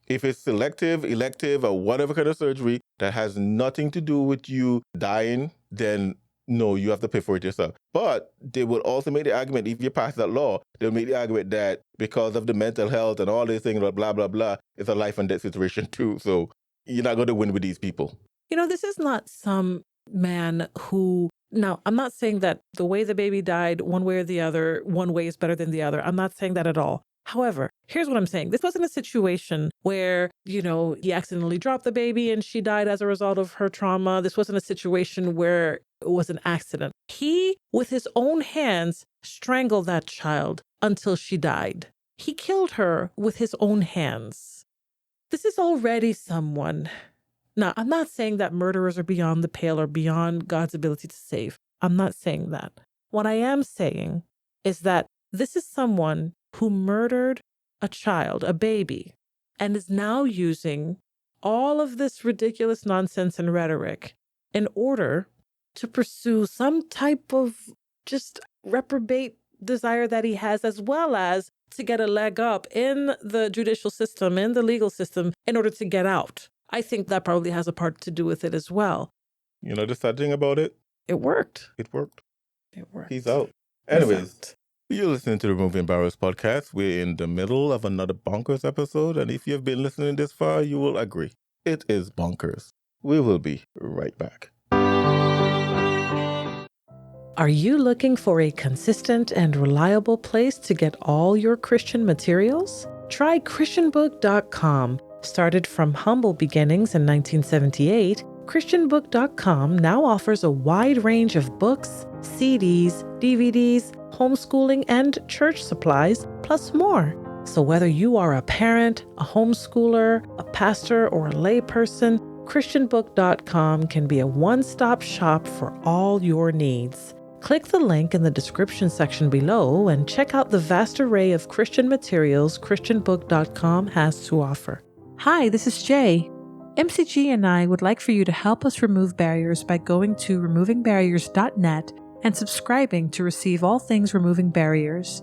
If it's selective, elective, or whatever kind of surgery that has nothing to do with you dying, then no, you have to pay for it yourself. But they would also make the argument, if you pass that law, they'll make the argument that because of the mental health and all these things, blah, blah, blah, it's a life and death situation too. So you're not going to win with these people. This is not some man who... Now, I'm not saying that the way the baby died, one way or the other, one way is better than the other. I'm not saying that at all. However, here's what I'm saying. This wasn't a situation where, he accidentally dropped the baby and she died as a result of her trauma. This wasn't a situation where it was an accident. He, with his own hands, strangled that child until she died. He killed her with his own hands. This is already someone. Now, I'm not saying that murderers are beyond the pale or beyond God's ability to save. I'm not saying that. What I am saying is that this is someone who murdered a child, a baby, and is now using all of this ridiculous nonsense and rhetoric in order to pursue some type of just reprobate desire that he has, as well as to get a leg up in the judicial system, in the legal system, in order to get out. I think that probably has a part to do with it as well. The sad thing about it? It worked. It worked. It worked. He's out. Anyways, you're listening to the Removing Barriers podcast. We're in the middle of another Bonkers episode, and if you've been listening this far, you will agree. It is bonkers. We will be right back. Are you looking for a consistent and reliable place to get all your Christian materials? Try ChristianBook.com. Started from humble beginnings in 1978, ChristianBook.com now offers a wide range of books, CDs, DVDs, homeschooling, and church supplies, plus more. So whether you are a parent, a homeschooler, a pastor, or a layperson, ChristianBook.com can be a one-stop shop for all your needs. Click the link in the description section below and check out the vast array of Christian materials ChristianBook.com has to offer. Hi, this is Jay. MCG and I would like for you to help us remove barriers by going to removingbarriers.net and subscribing to receive all things Removing Barriers.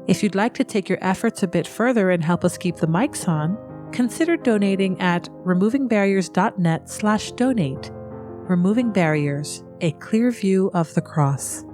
If you'd like to take your efforts a bit further and help us keep the mics on, consider donating at removingbarriers.net/donate. Removing Barriers, A Clear View of the Cross.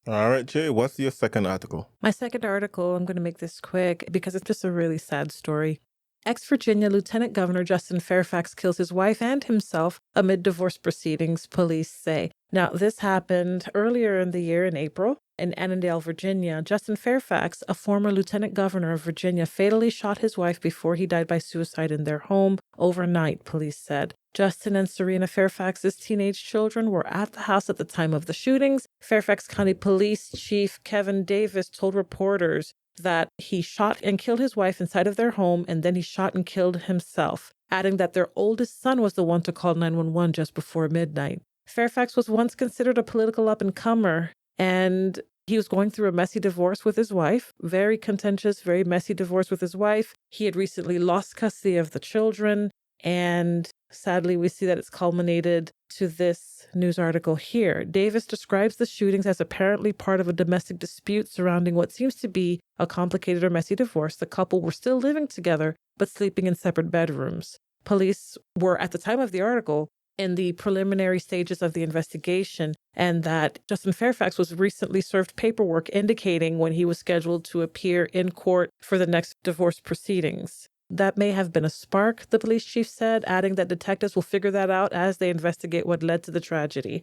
All right, Jay, what's your second article? My second article, I'm going to make this quick because it's just a really sad story. Ex-Virginia Lieutenant Governor Justin Fairfax kills his wife and himself amid divorce proceedings, police say. Now, this happened earlier in the year in April in Annandale, Virginia. Justin Fairfax, a former lieutenant governor of Virginia, fatally shot his wife before he died by suicide in their home overnight, police said. Justin and Serena Fairfax's teenage children were at the house at the time of the shootings. Fairfax County Police Chief Kevin Davis told reporters that he shot and killed his wife inside of their home, and then he shot and killed himself, adding that their oldest son was the one to call 911 just before midnight. Fairfax was once considered a political up-and-comer, and he was going through a messy divorce with his wife, very contentious, very messy divorce with his wife. He had recently lost custody of the children, and sadly, we see that it's culminated to this news article here. Davis describes the shootings as apparently part of a domestic dispute surrounding what seems to be a complicated or messy divorce. The couple were still living together, but sleeping in separate bedrooms. Police were, at the time of the article, in the preliminary stages of the investigation, and that Justin Fairfax was recently served paperwork indicating when he was scheduled to appear in court for the next divorce proceedings. That may have been a spark, the police chief said, adding that detectives will figure that out as they investigate what led to the tragedy.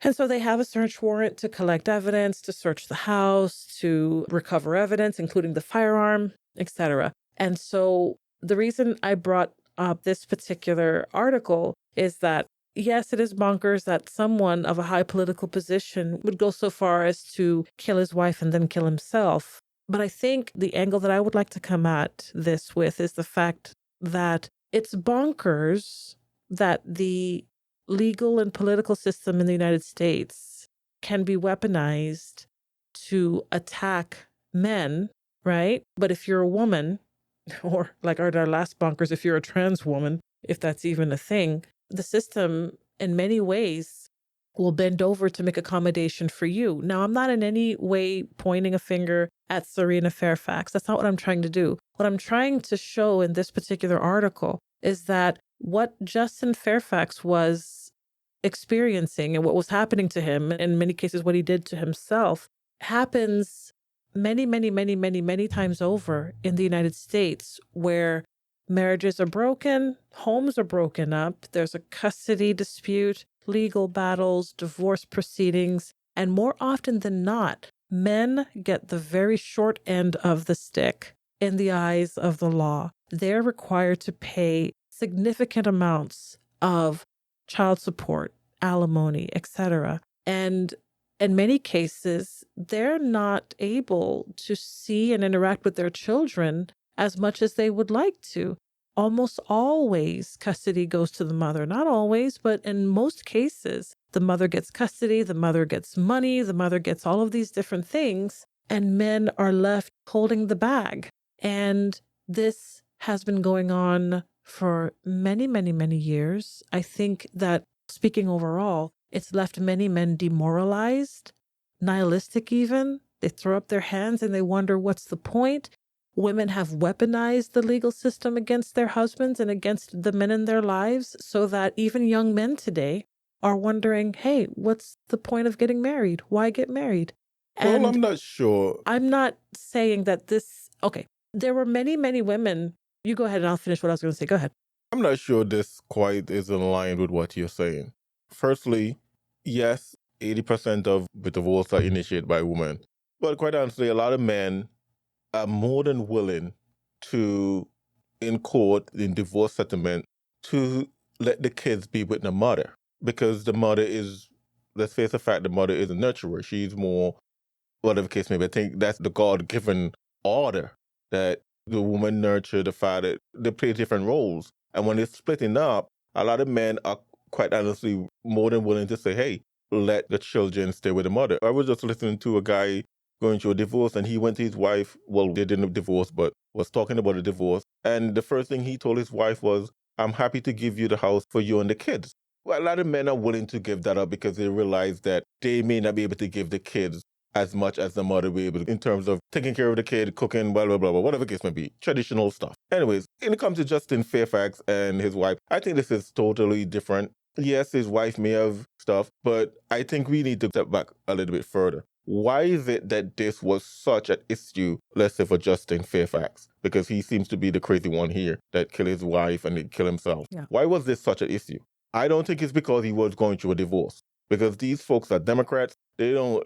And so they have a search warrant to collect evidence, to search the house, to recover evidence, including the firearm, etc. And so the reason I brought up this particular article is that, yes, it is bonkers that someone of a high political position would go so far as to kill his wife and then kill himself. But I think the angle that I would like to come at this with is the fact that it's bonkers that the legal and political system in the United States can be weaponized to attack men, right? But if you're a woman, or like our last bonkers, if you're a trans woman, if that's even a thing, the system in many ways will bend over to make accommodation for you. Now, I'm not in any way pointing a finger at Serena Fairfax. That's not what I'm trying to do. What I'm trying to show in this particular article is that what Justin Fairfax was experiencing and what was happening to him, in many cases what he did to himself, happens many, many, many, many, many times over in the United States, where marriages are broken, homes are broken up, there's a custody dispute, legal battles, divorce proceedings, and more often than not, men get the very short end of the stick in the eyes of the law. They're required to pay significant amounts of child support, alimony, etc. And in many cases, they're not able to see and interact with their children as much as they would like to. Almost always custody goes to the mother. Not always, but in most cases, the mother gets custody, the mother gets money, the mother gets all of these different things, and men are left holding the bag. And this has been going on for many, many, many years. I think that, speaking overall, it's left many men demoralized, nihilistic even. They throw up their hands and they wonder, what's the point? Women have weaponized the legal system against their husbands and against the men in their lives, so that even young men today are wondering, hey, what's the point of getting married? Why get married? Well, I'm not sure. I'm not saying that okay, there were many, many women. You go ahead and I'll finish what I was going to say. Go ahead. I'm not sure this quite is in line with what you're saying. Firstly, yes, 80% of the divorce are initiated by women. But quite honestly, a lot of men are more than willing to, in court, in divorce settlement, to let the kids be with the mother. Because the mother is, let's face the fact, the mother is a nurturer. She's more, whatever case may be. I think that's the God-given order, that the woman nurture the father. They play different roles. And when they're splitting up, a lot of men are quite honestly more than willing to say, hey, let the children stay with the mother. I was just listening to a guy going through a divorce, and he went to his wife. Well, they didn't divorce, but was talking about a divorce. And the first thing he told his wife was, I'm happy to give you the house for you and the kids. Well, a lot of men are willing to give that up because they realize that they may not be able to give the kids as much as the mother will be able to, in terms of taking care of the kid, cooking, blah, blah, blah, blah, whatever the case may be. Traditional stuff. Anyways, when it comes to Justin Fairfax and his wife, I think this is totally different. Yes, his wife may have stuff, but I think we need to step back a little bit further. Why is it that this was such an issue, let's say, for Justin Fairfax? Because he seems to be the crazy one here that killed his wife and then kill himself. Yeah. Why was this such an issue? I don't think it's because he was going through a divorce. Because these folks are Democrats. They don't,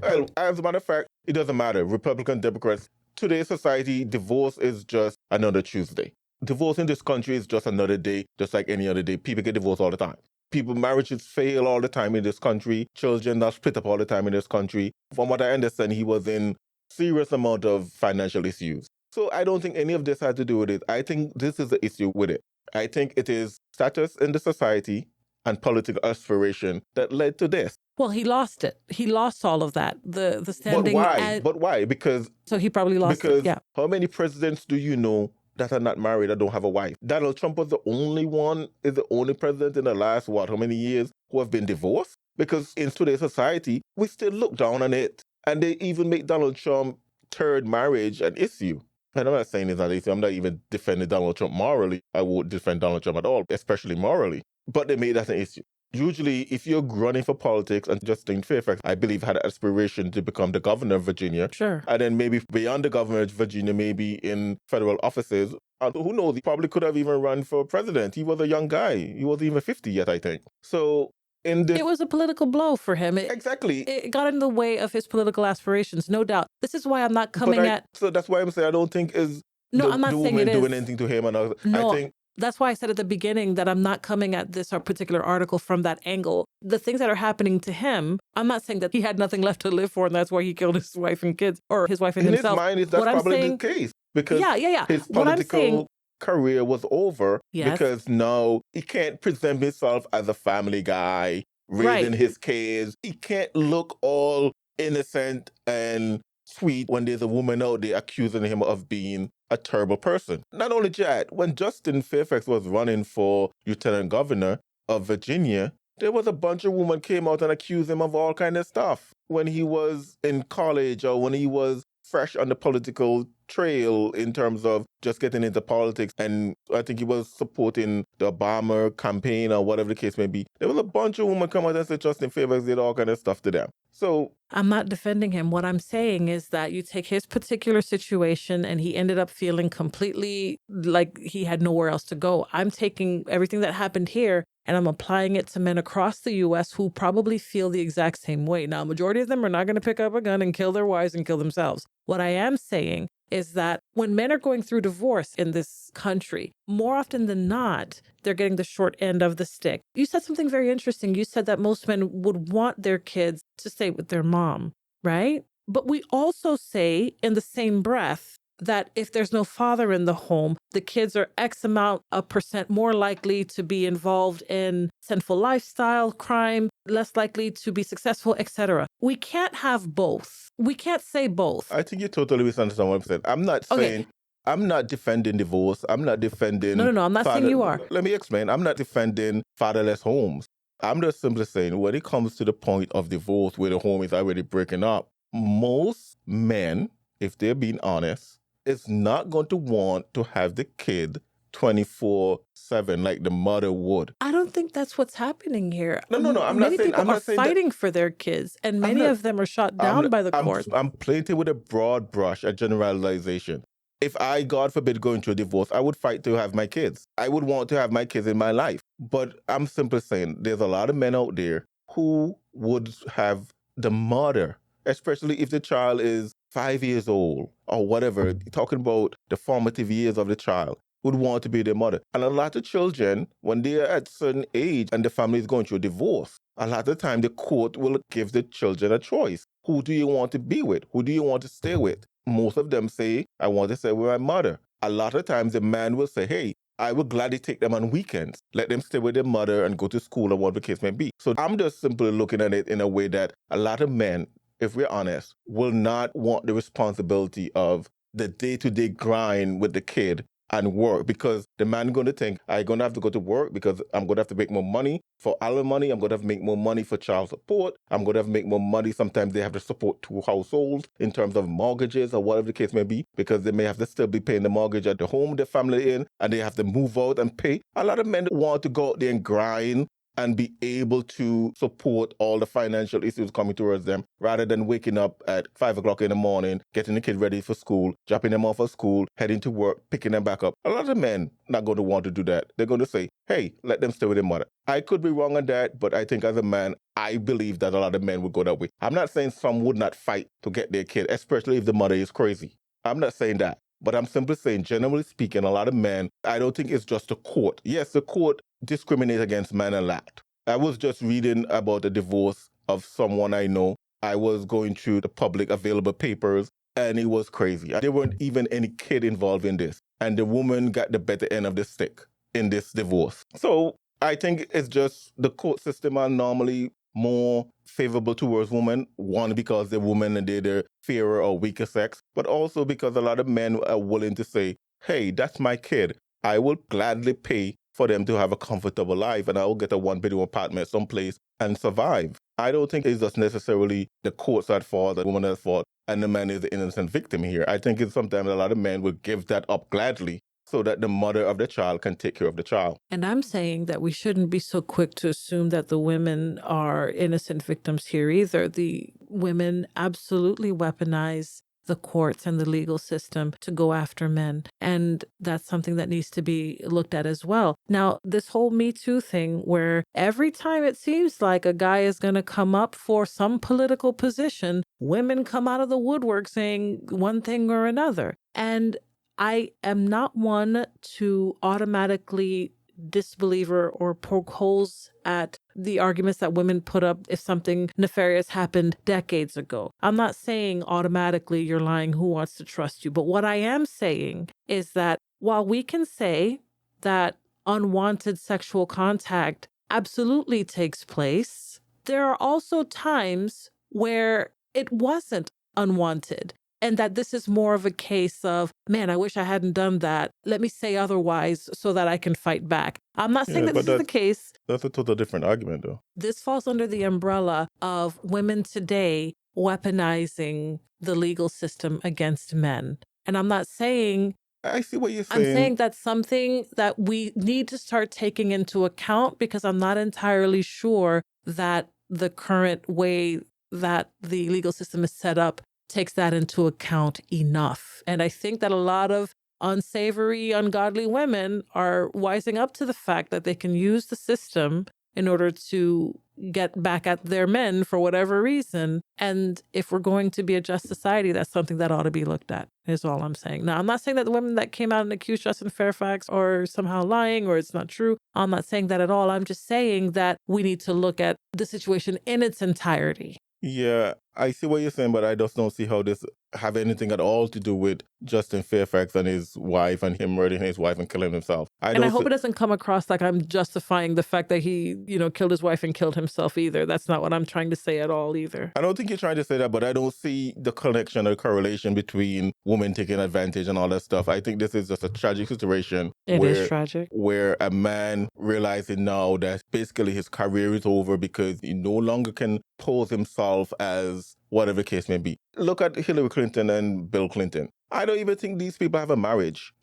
well, as a matter of fact, it doesn't matter. Republican, Democrats, today's society, divorce is just another Tuesday. Divorce in this country is just another day, just like any other day. People get divorced all the time. Marriages fail all the time in this country. Children are split up all the time in this country. From what I understand, he was in serious amount of financial issues. So I don't think any of this had to do with it. I think this is the issue with it. I think it is status in the society and political aspiration that led to this. Well, he lost it. He lost all of that. The standing. But why? Because so he probably lost it. Yeah. How many presidents do you know that are not married, that don't have a wife? Donald Trump was the only one, is the only president in the last, how many years who have been divorced? Because in today's society, we still look down on it. And they even make Donald Trump third marriage an issue. And I'm not saying it's not an issue. I'm not even defending Donald Trump morally. I won't defend Donald Trump at all, especially morally. But they made that an issue. Usually, if you're running for politics, and Justin Fairfax, I believe, had an aspiration to become the governor of Virginia. Sure. And then maybe beyond the governor of Virginia, maybe in federal offices. And who knows, he probably could have even run for president. He was a young guy. He wasn't even 50 yet, I think. So it was a political blow for him. Exactly. It got in the way of his political aspirations, no doubt. This is why I'm not coming at... So that's why I'm saying I don't think I'm not saying it is doing anything to him. And no, I think... That's why I said at the beginning that I'm not coming at this particular article from that angle. The things that are happening to him, I'm not saying that he had nothing left to live for and that's why he killed his wife and kids, or his wife and himself. In his mind, that's probably the case. Because his political career was over. Yes. Because now he can't present himself as a family guy, raising his kids. He can't look all innocent and sweet when there's a woman out there accusing him of being a terrible person. Not only that, when Justin Fairfax was running for lieutenant governor of Virginia, there was a bunch of women came out and accused him of all kind of stuff. When he was in college or when he was fresh on the political trail in terms of just getting into politics, and I think he was supporting the Obama campaign or whatever the case may be, there was a bunch of women come out and say Justin Fairfax did all kind of stuff to them. So I'm not defending him. What I'm saying is that you take his particular situation and he ended up feeling completely like he had nowhere else to go. I'm taking everything that happened here and I'm applying it to men across the U.S. who probably feel the exact same way. Now, a majority of them are not going to pick up a gun and kill their wives and kill themselves. What I am saying is that when men are going through divorce in this country, more often than not, they're getting the short end of the stick. You said something very interesting. You said that most men would want their kids to stay with their mom, right? But we also say in the same breath that if there's no father in the home, the kids are X amount of percent more likely to be involved in sinful lifestyle, crime, less likely to be successful, etc. We can't have both. We can't say both. I think you totally misunderstand what I'm saying. I'm not saying, I'm not defending divorce. I'm not defending... No, I'm not saying you are. Let me explain. I'm not defending fatherless homes. I'm just simply saying when it comes to the point of divorce where the home is already breaking up, most men, if they're being honest, is not going to want to have the kid 24/7 like the mother would. I don't think that's what's happening here. No. I'm not saying. I'm not saying fighting for their kids, and many of them are shot down by the court. I'm painting with a broad brush, a generalization. If I, God forbid, go into a divorce, I would fight to have my kids. I would want to have my kids in my life. But I'm simply saying there's a lot of men out there who would have the mother, especially if the child is 5 years old or whatever, talking about the formative years of the child, would want to be their mother. And a lot of children, when they are at a certain age and the family is going through a divorce, a lot of the time the court will give the children a choice. Who do you want to be with? Who do you want to stay with? Most of them say, I want to stay with my mother. A lot of times the man will say, hey, I would gladly take them on weekends, let them stay with their mother and go to school or whatever the case may be. So I'm just simply looking at it in a way that a lot of men, if we're honest, will not want the responsibility of the day-to-day grind with the kid and work, because the man going to think, I'm going to have to go to work because I'm going to have to make more money for alimony. I'm going to have to make more money for child support. I'm going to have to make more money. Sometimes they have to support two households in terms of mortgages or whatever the case may be, because they may have to still be paying the mortgage at the home the family in, and they have to move out and pay. A lot of men want to go out there and grind and be able to support all the financial issues coming towards them, rather than waking up at 5 o'clock in the morning, getting the kid ready for school, dropping them off at school, heading to work, picking them back up. A lot of men not going to want to do that. They're going to say, hey, let them stay with their mother. I could be wrong on that, but I think as a man, I believe that a lot of men would go that way. I'm not saying some would not fight to get their kid, especially if the mother is crazy. I'm not saying that. But I'm simply saying, generally speaking, a lot of men, I don't think it's just the court. Yes, the court discriminates against men a lot. I was just reading about a divorce of someone I know. I was going through the public available papers, and it was crazy. There weren't even any kid involved in this. And the woman got the better end of the stick in this divorce. So I think it's just the court system are normally more favorable towards women. One, because they're women and they're the fairer or weaker sex, but also because a lot of men are willing to say, hey, that's my kid. I will gladly pay for them to have a comfortable life, and I will get a one-bedroom apartment someplace and survive. I don't think it's just necessarily the courts at fault, the woman at fault, and the man is the innocent victim here. I think it's sometimes a lot of men will give that up gladly so that the mother of the child can take care of the child. And I'm saying that we shouldn't be so quick to assume that the women are innocent victims here either. The women absolutely weaponize the courts and the legal system to go after men. And that's something that needs to be looked at as well. Now, this whole Me Too thing, where every time it seems like a guy is going to come up for some political position, women come out of the woodwork saying one thing or another. And I am not one to automatically disbelieve or poke holes at the arguments that women put up if something nefarious happened decades ago. I'm not saying automatically you're lying, who wants to trust you? But what I am saying is that while we can say that unwanted sexual contact absolutely takes place, there are also times where it wasn't unwanted. And that this is more of a case of, man, I wish I hadn't done that. Let me say otherwise so that I can fight back. I'm not saying that this is the case. That's a total different argument, though. This falls under the umbrella of women today weaponizing the legal system against men. And I'm not saying... I see what you're saying. I'm saying that's something that we need to start taking into account, because I'm not entirely sure that the current way that the legal system is set up takes that into account enough. And I think that a lot of unsavory, ungodly women are wising up to the fact that they can use the system in order to get back at their men for whatever reason. And if we're going to be a just society, that's something that ought to be looked at, is all I'm saying. Now, I'm not saying that the women that came out and accused us in Fairfax are somehow lying or it's not true. I'm not saying that at all. I'm just saying that we need to look at the situation in its entirety. Yeah, I see what you're saying, but I just don't see how this have anything at all to do with Justin Fairfax and his wife and him murdering his wife and killing himself. I hope it doesn't come across like I'm justifying the fact that he, killed his wife and killed himself either. That's not what I'm trying to say at all either. I don't think you're trying to say that, but I don't see the connection or correlation between women taking advantage and all that stuff. I think this is just a tragic situation. It is tragic. Where a man realizing now that basically his career is over because he no longer can pose himself as whatever the case may be. Look at Hillary Clinton and Bill Clinton. I don't even think these people have a marriage,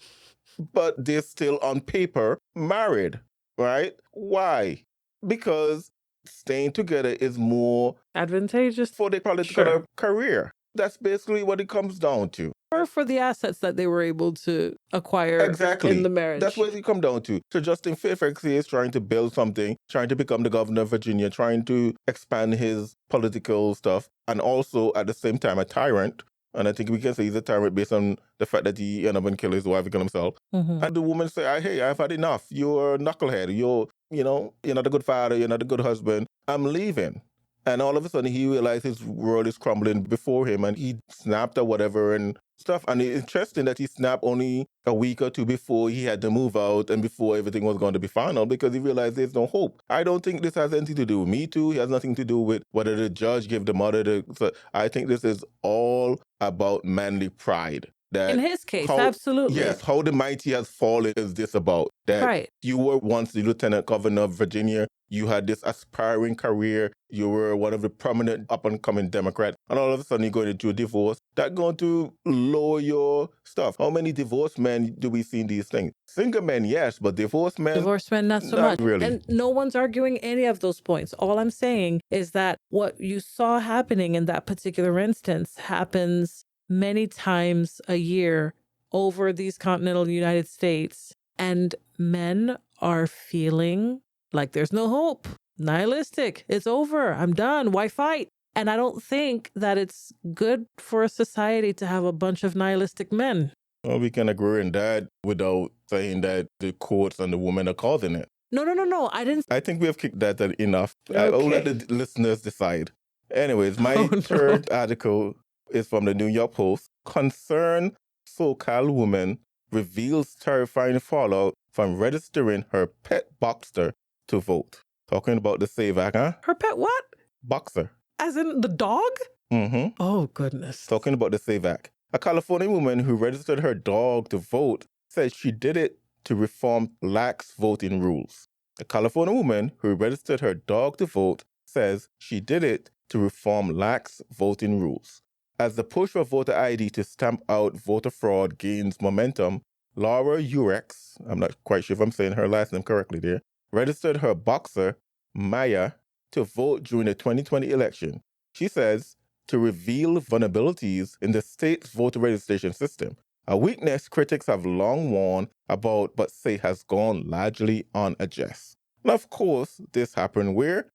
but they're still on paper married, right? Why? Because staying together is more advantageous for their political career. That's basically what it comes down to. Or for the assets that they were able to acquire in the marriage. That's what it comes down to. So Justin Fairfax is trying to build something, trying to become the governor of Virginia, trying to expand his political stuff, and also at the same time a tyrant. And I think we can say he's a tyrant based on the fact that he ended up and killed his wife and killed himself. Mm-hmm. And the woman say, hey, I've had enough. You're a knucklehead. You're not a good father. You're not a good husband. I'm leaving. And all of a sudden, he realized his world is crumbling before him, and he snapped or whatever and stuff. And it's interesting that he snapped only a week or two before he had to move out and before everything was going to be final, because he realized there's no hope. I don't think this has anything to do with Me Too. It has nothing to do with whether the judge gave the mother the... So I think this is all about manly pride. That In his case, how absolutely. yes, how the mighty has fallen is this about? That Right. you were once the lieutenant governor of Virginia, you had this aspiring career, you were one of the prominent up and coming Democrats, and all of a sudden you're going into a divorce. That's going to lower your stuff. How many divorced men do we see in these things? Single men, yes, but divorced men, Divorced men, not so not much. really. And no one's arguing any of those points. All I'm saying is that what you saw happening in that particular instance happens many times a year over these continental United States. And men are feeling like there's no hope, nihilistic. It's over. I'm done. Why fight? And I don't think that it's good for a society to have a bunch of nihilistic men. Well, we can agree on that without saying that the courts and the women are causing it. No. I didn't. I think we have kicked that enough. I'll let Okay. the listeners decide. Anyways, my Oh, no. third article is from the New York Post. Concerned SoCal woman reveals terrifying fallout from registering her pet boxer to vote. Talking about the Save Act, huh? Her pet what? Boxer. As in the dog? Mm-hmm. Oh, goodness. Talking about the Save Act. A California woman who registered her dog to vote said she did it to reform lax voting rules. A California woman who registered her dog to vote says she did it to reform lax voting rules. As the push for voter ID to stamp out voter fraud gains momentum, Laura Urex, I'm not quite sure if I'm saying her last name correctly there, registered her boxer, Maya, to vote during the 2020 election. She says to reveal vulnerabilities in the state's voter registration system, a weakness critics have long warned about but say has gone largely unaddressed. And of course, this happened where?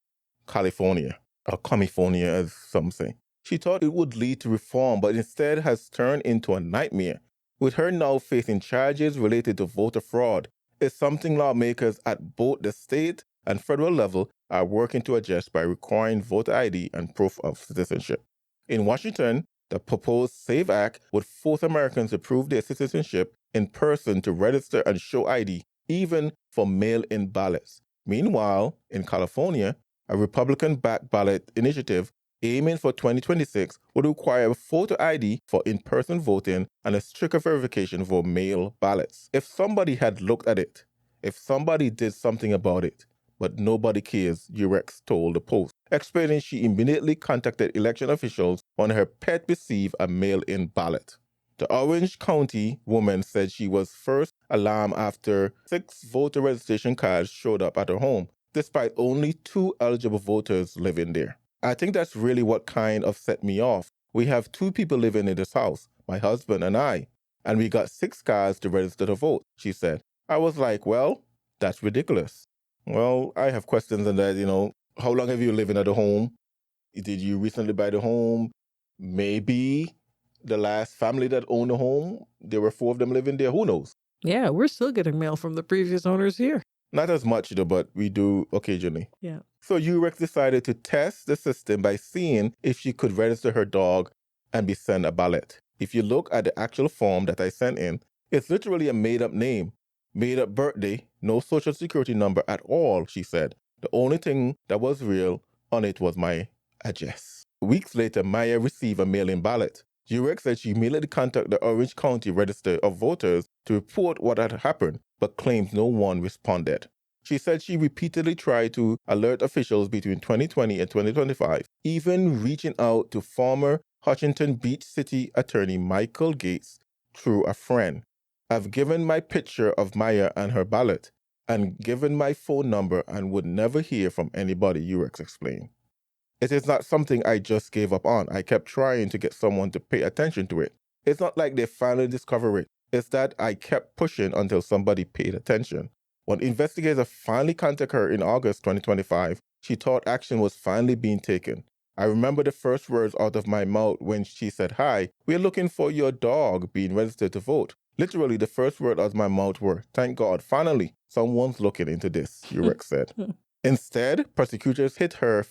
California, or California as some say. She thought it would lead to reform, but instead has turned into a nightmare. With her now facing charges related to voter fraud, it's something lawmakers at both the state and federal level are working to address by requiring voter ID and proof of citizenship. In Washington, the proposed SAVE Act would force Americans to prove their citizenship in person to register and show ID, even for mail-in ballots. Meanwhile, in California, a Republican-backed ballot initiative aiming for 2026 would require photo ID for in-person voting and a stricter verification for mail ballots. If somebody had looked at it, if somebody did something about it, but nobody cares, Urex told the Post, explaining she immediately contacted election officials when her pet received a mail-in ballot. The Orange County woman said she was first alarmed after 6 voter registration cards showed up at her home, despite only 2 eligible voters living there. I think that's really what kind of set me off. We have 2 people living in this house, my husband and I, and we got 6 cards to register to vote, she said. I was like, well, that's ridiculous. Well, I have questions on that, How long have you living at a home? Did you recently buy the home? Maybe the last family that owned the home, there were 4 of them living there. Who knows? Yeah, we're still getting mail from the previous owners here. Not as much, though, but we do occasionally. Yeah. So Urex decided to test the system by seeing if she could register her dog and be sent a ballot. If you look at the actual form that I sent in, it's literally a made-up name, made-up birthday, no social security number at all, she said. The only thing that was real on it was my address. Weeks later, Maya received a mail-in ballot. Urex said she immediately contacted the Orange County Register of Voters to report what had happened, but claims no one responded. She said she repeatedly tried to alert officials between 2020 and 2025, even reaching out to former Huntington Beach City Attorney Michael Gates through a friend. I've given my picture of Maya and her ballot, and given my phone number and would never hear from anybody, Urex explained. It is not something I just gave up on. I kept trying to get someone to pay attention to it. It's not like they finally discovered it. It's that I kept pushing until somebody paid attention. When investigators finally contacted her in August 2025, she thought action was finally being taken. I remember the first words out of my mouth when she said, "Hi, we're looking for your dog being registered to vote." Literally, the first word out of my mouth were, "Thank God, finally, someone's looking into this," Urex said. Instead, prosecutors hit her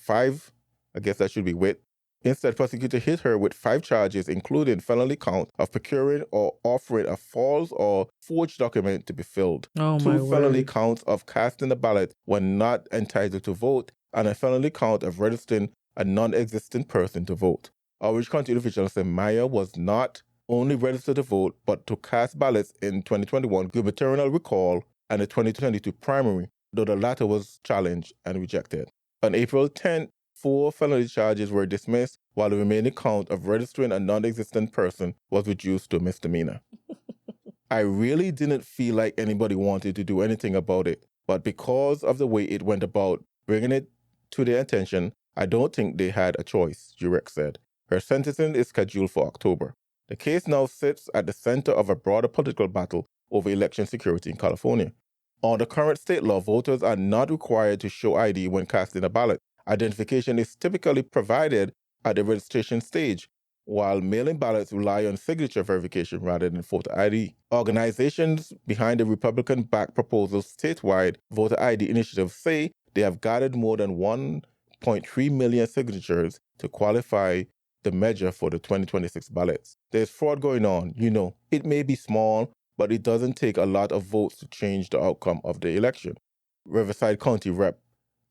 prosecutors hit her with 5 charges, including felony count of procuring or offering a false or forged document to be filled. Oh, 2 my felony word. counts of casting a ballot when not entitled to vote, and a felony count of registering a non-existent person to vote. Orange County officials said Maya was not only registered to vote but to cast ballots in 2021 gubernatorial recall and the 2022 primary, though the latter was challenged and rejected. On April 10th, 4 felony charges were dismissed, while the remaining count of registering a non-existent person was reduced to misdemeanor. I really didn't feel like anybody wanted to do anything about it, but because of the way it went about bringing it to their attention, I don't think they had a choice, Jurek said. Her sentencing is scheduled for October. The case now sits at the center of a broader political battle over election security in California. Under current state law, voters are not required to show ID when casting a ballot. Identification is typically provided at the registration stage, while mail-in ballots rely on signature verification rather than photo ID. Organizations behind the Republican-backed proposal statewide voter ID initiative say they have gathered more than 1.3 million signatures to qualify the measure for the 2026 ballots. There's fraud going on, It may be small, but it doesn't take a lot of votes to change the outcome of the election. Riverside County Rep.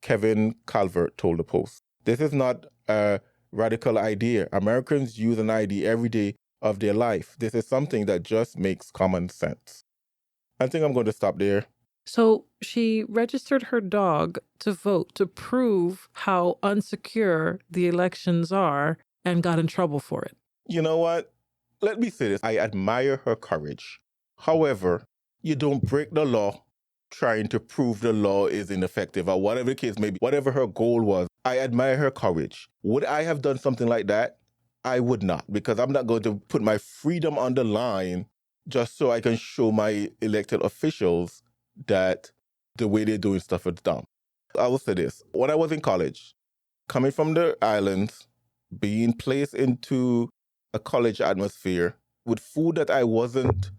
Kevin Calvert told the Post. This is not a radical idea. Americans use an ID every day of their life. This is something that just makes common sense. I think I'm going to stop there. So she registered her dog to vote to prove how unsecure the elections are and got in trouble for it. You know what? Let me say this. I admire her courage. However, you don't break the law trying to prove the law is ineffective or whatever the case may be, whatever her goal was. I admire her courage. Would I have done something like that? I would not, because I'm not going to put my freedom on the line just so I can show my elected officials that the way they're doing stuff is dumb. I will say this. When I was in college, coming from the islands, being placed into a college atmosphere with food that I wasn't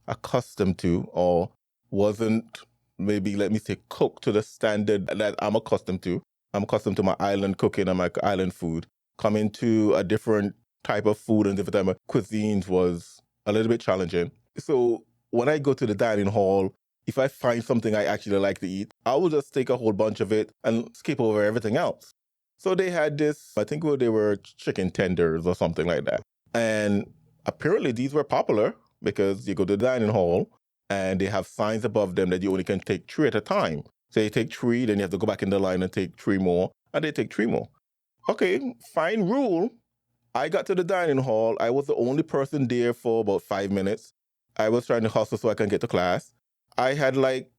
accustomed to or wasn't, maybe, let me say, cooked to the standard that I'm accustomed to. I'm accustomed to my island cooking and my island food. Coming to a different type of food and different type of cuisines was a little bit challenging. So when I go to the dining hall, if I find something I actually like to eat, I will just take a whole bunch of it and skip over everything else. So they had this, I think they were chicken tenders or something like that. And apparently these were popular because you go to the dining hall and they have signs above them that you only can take 3 at a time. So you take 3, then you have to go back in the line and take 3 more, and they take 3 more. Okay, fine rule. I got to the dining hall. I was the only person there for about 5 minutes. I was trying to hustle so I can get to class. I had like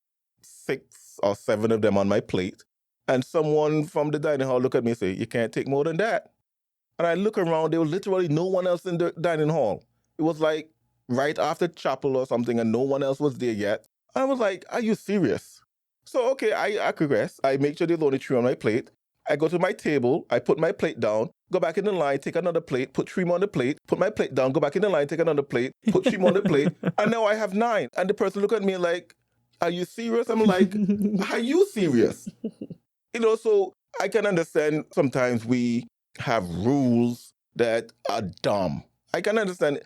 6 or 7 of them on my plate. And someone from the dining hall looked at me and said, "You can't take more than that." And I look around, there was literally no one else in the dining hall. It was like right after chapel or something and no one else was there yet. I was like, "Are you serious?" So, okay, I acquiesce. I make sure there's only 3 on my plate. I go to my table, I put my plate down, go back in the line, take another plate, put 3 more on the plate, put my plate down, go back in the line, take another plate, put 3 more on the plate, and now I have 9. And the person look at me like, "Are you serious?" I'm like, "Are you serious?" So I can understand sometimes we have rules that are dumb. I can understand,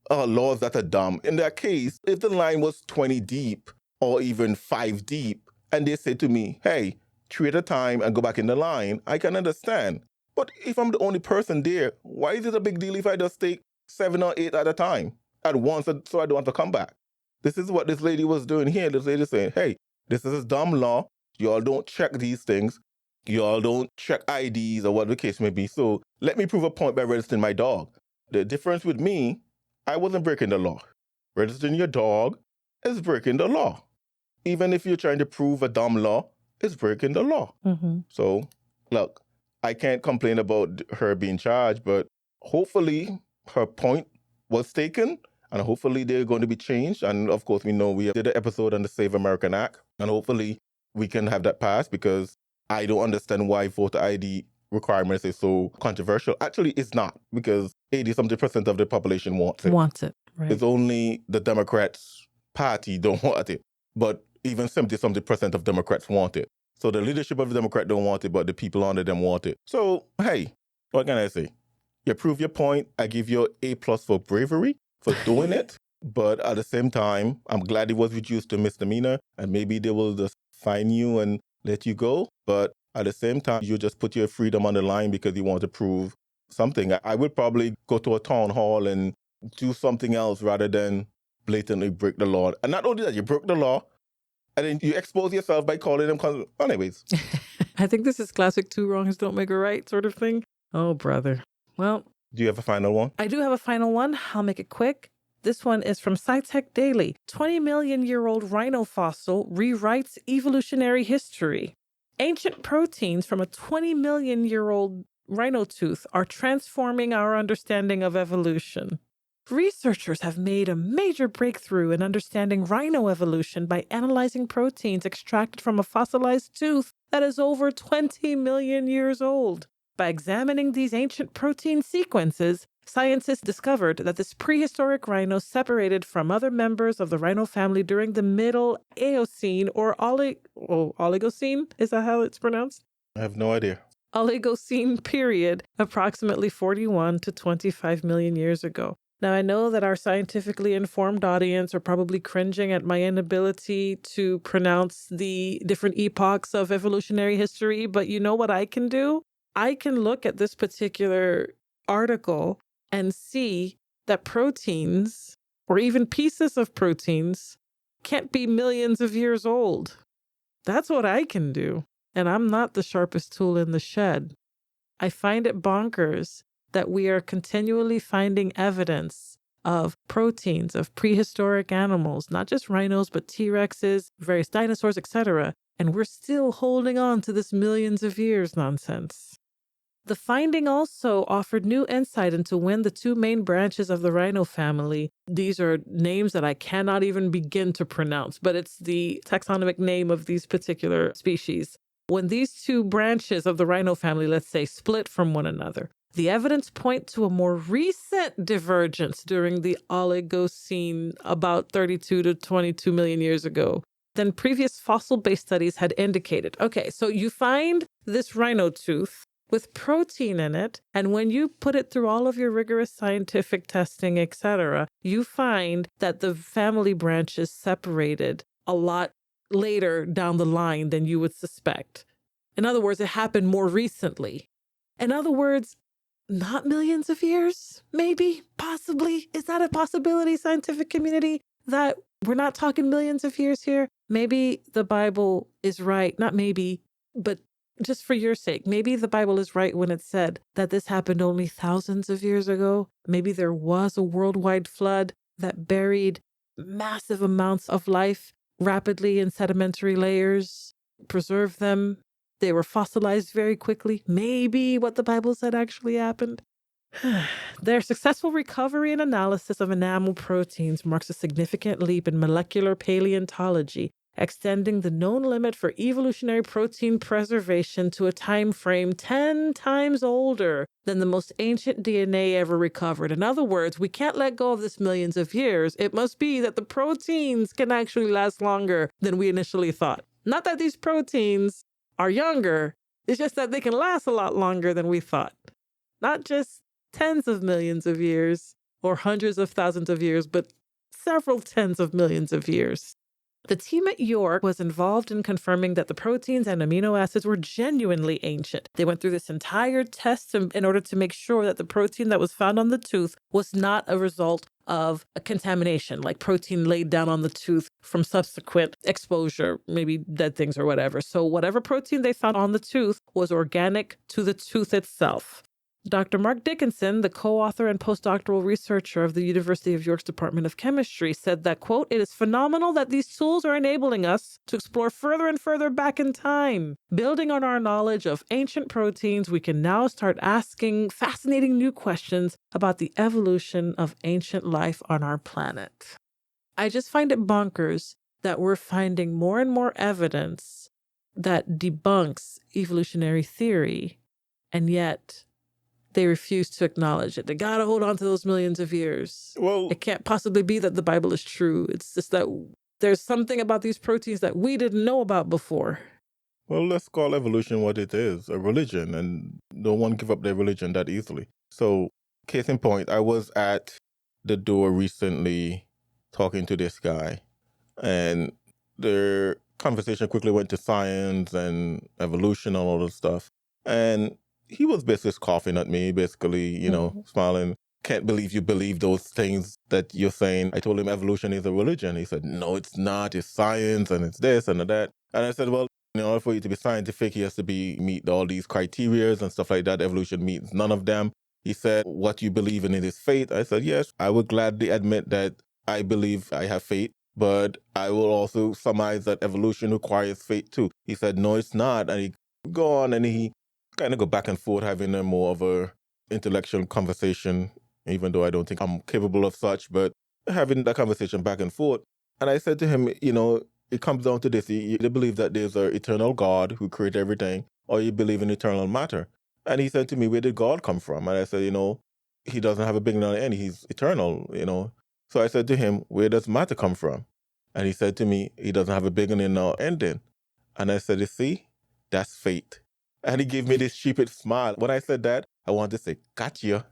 laws that are dumb. In that case, if the line was 20 deep or even 5 deep, and they say to me, "Hey, 3 at a time and go back in the line," I can understand. But if I'm the only person there, why is it a big deal if I just take 7 or 8 at a time at once so I don't have to come back? This is what this lady was doing here. This lady saying, "Hey, this is a dumb law. Y'all don't check these things. Y'all don't check IDs or whatever the case may be. So let me prove a point by registering my dog." The difference with me, I wasn't breaking the law. Registering your dog is breaking the law. Even if you're trying to prove a dumb law, it's breaking the law. Mm-hmm. So, look, I can't complain about her being charged, but hopefully her point was taken and hopefully they're going to be changed. And of course, we know we did an episode on the Save American Act, and hopefully we can have that passed, because I don't understand why voter ID requirements is so controversial. Actually, it's not, because 80-something% of the population wants it. Wants it, right? It's only the Democrats party don't want it. But even 70-something% of Democrats want it. So the leadership of the Democrat don't want it, but the people under them want it. So, hey, what can I say? You prove your point. I give you A+ for bravery for doing it. But at the same time, I'm glad it was reduced to misdemeanor, and maybe they will just fine you and let you go. But at the same time, you just put your freedom on the line because you want to prove something. I would probably go to a town hall and do something else rather than blatantly break the law. And not only that, you broke the law, and then you expose yourself by calling them. Anyways. I think this is classic two wrongs don't make a right sort of thing. Oh, brother. Well, do you have a final one? I do have a final one. I'll make it quick. This one is from SciTech Daily. 20 million year old rhino fossil rewrites evolutionary history. Ancient proteins from a 20 million year old rhino tooth are transforming our understanding of evolution. Researchers have made a major breakthrough in understanding rhino evolution by analyzing proteins extracted from a fossilized tooth that is over 20 million years old. By examining these ancient protein sequences, scientists discovered that this prehistoric rhino separated from other members of the rhino family during the Middle Eocene or Oligocene? Is that how it's pronounced? I have no idea. Oligocene period, approximately 41 to 25 million years ago. Now, I know that our scientifically informed audience are probably cringing at my inability to pronounce the different epochs of evolutionary history, but you know what I can do? I can look at this particular article and see that proteins, or even pieces of proteins, can't be millions of years old. That's what I can do. And I'm not the sharpest tool in the shed. I find it bonkers that we are continually finding evidence of proteins of prehistoric animals, not just rhinos, but T-Rexes, various dinosaurs, etc. And we're still holding on to this millions of years nonsense. The finding also offered new insight into when the two main branches of the rhino family, these are names that I cannot even begin to pronounce, but it's the taxonomic name of these particular species. When these two branches of the rhino family, let's say, split from one another, the evidence points to a more recent divergence during the Oligocene about 32 to 22 million years ago than previous fossil-based studies had indicated. Okay, so you find this rhino tooth with protein in it, and when you put it through all of your rigorous scientific testing, etc., you find that the family branches separated a lot later down the line than you would suspect. In other words, it happened more recently. In other words, not millions of years, maybe, possibly. Is that a possibility, scientific community, that we're not talking millions of years here? Maybe the Bible is right. Not maybe, but just for your sake, maybe the Bible is right when it said that this happened only thousands of years ago. Maybe there was a worldwide flood that buried massive amounts of life rapidly in sedimentary layers, preserved them. They were fossilized very quickly. Maybe what the Bible said actually happened. Their successful recovery and analysis of enamel proteins marks a significant leap in molecular paleontology, extending the known limit for evolutionary protein preservation to a time frame 10 times older than the most ancient DNA ever recovered. In other words, we can't let go of this millions of years. It must be that the proteins can actually last longer than we initially thought. Not that these proteins are younger, it's just that they can last a lot longer than we thought. Not just tens of millions of years or hundreds of thousands of years, but several tens of millions of years. The team at York was involved in confirming that the proteins and amino acids were genuinely ancient. They went through this entire test in order to make sure that the protein that was found on the tooth was not a result of a contamination, like protein laid down on the tooth from subsequent exposure, maybe dead things or whatever. So whatever protein they found on the tooth was organic to the tooth itself. Dr. Mark Dickinson, the co-author and postdoctoral researcher of the University of York's Department of Chemistry, said that, quote, "It is phenomenal that these tools are enabling us to explore further and further back in time. Building on our knowledge of ancient proteins, we can now start asking fascinating new questions about the evolution of ancient life on our planet." I just find it bonkers that we're finding more and more evidence that debunks evolutionary theory, and yet they refuse to acknowledge it. They got to hold on to those millions of years. Well, it can't possibly be that the Bible is true. It's just that there's something about these proteins that we didn't know about before. Well, let's call evolution what it is, a religion, and no one give up their religion that easily. So, case in point, I was at the door recently talking to this guy, and their conversation quickly went to science and evolution and all this stuff. And he was basically scoffing at me, basically, smiling. can't believe you believe those things that you're saying. I told him evolution is a religion. He said, no, it's not. It's science and it's this and that. And I said, well, in order for you to be scientific, he has to meet all these criterias and stuff like that. Evolution meets none of them. He said, what you believe in it is faith. I said, yes, I would gladly admit that I believe I have faith, but I will also surmise that evolution requires faith too. He said, no, it's not. And he go on and he kind of go back and forth, having a more of a intellectual conversation, even though I don't think I'm capable of such, but having that conversation back and forth. And I said to him, it comes down to this. You believe that there's an eternal God who created everything, or you believe in eternal matter. And he said to me, where did God come from? And I said, he doesn't have a beginning or end. He's eternal. So I said to him, where does matter come from? And he said to me, he doesn't have a beginning or ending. And I said, you see, that's fate. And he gave me this stupid smile. When I said that, I wanted to say, gotcha.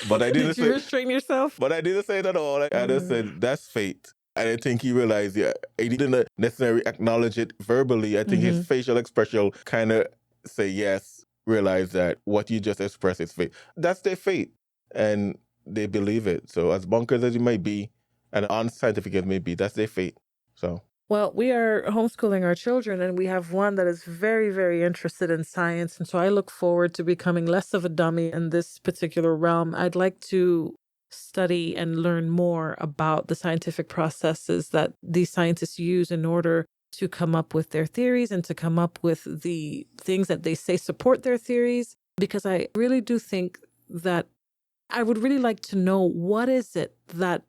But I didn't Did you restrain yourself? But I didn't say it at all. I just said, that's fate. I didn't think he realized, he didn't necessarily acknowledge it verbally. I think his facial expression kind of say, yes, realize that what you just expressed is fate. That's their fate. And they believe it. So as bonkers as it may be, and unscientific as it may be, that's their fate. So. Well, we are homeschooling our children, and we have one that is very, very interested in science. And so I look forward to becoming less of a dummy in this particular realm. I'd like to study and learn more about the scientific processes that these scientists use in order to come up with their theories and to come up with the things that they say support their theories, because I really do think that I would really like to know, what is it that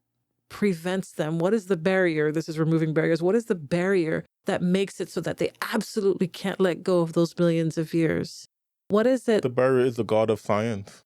prevents them? What is the barrier? This is removing barriers. What is the barrier that makes it so that they absolutely can't let go of those millions of years? What is it? The barrier is the God of science,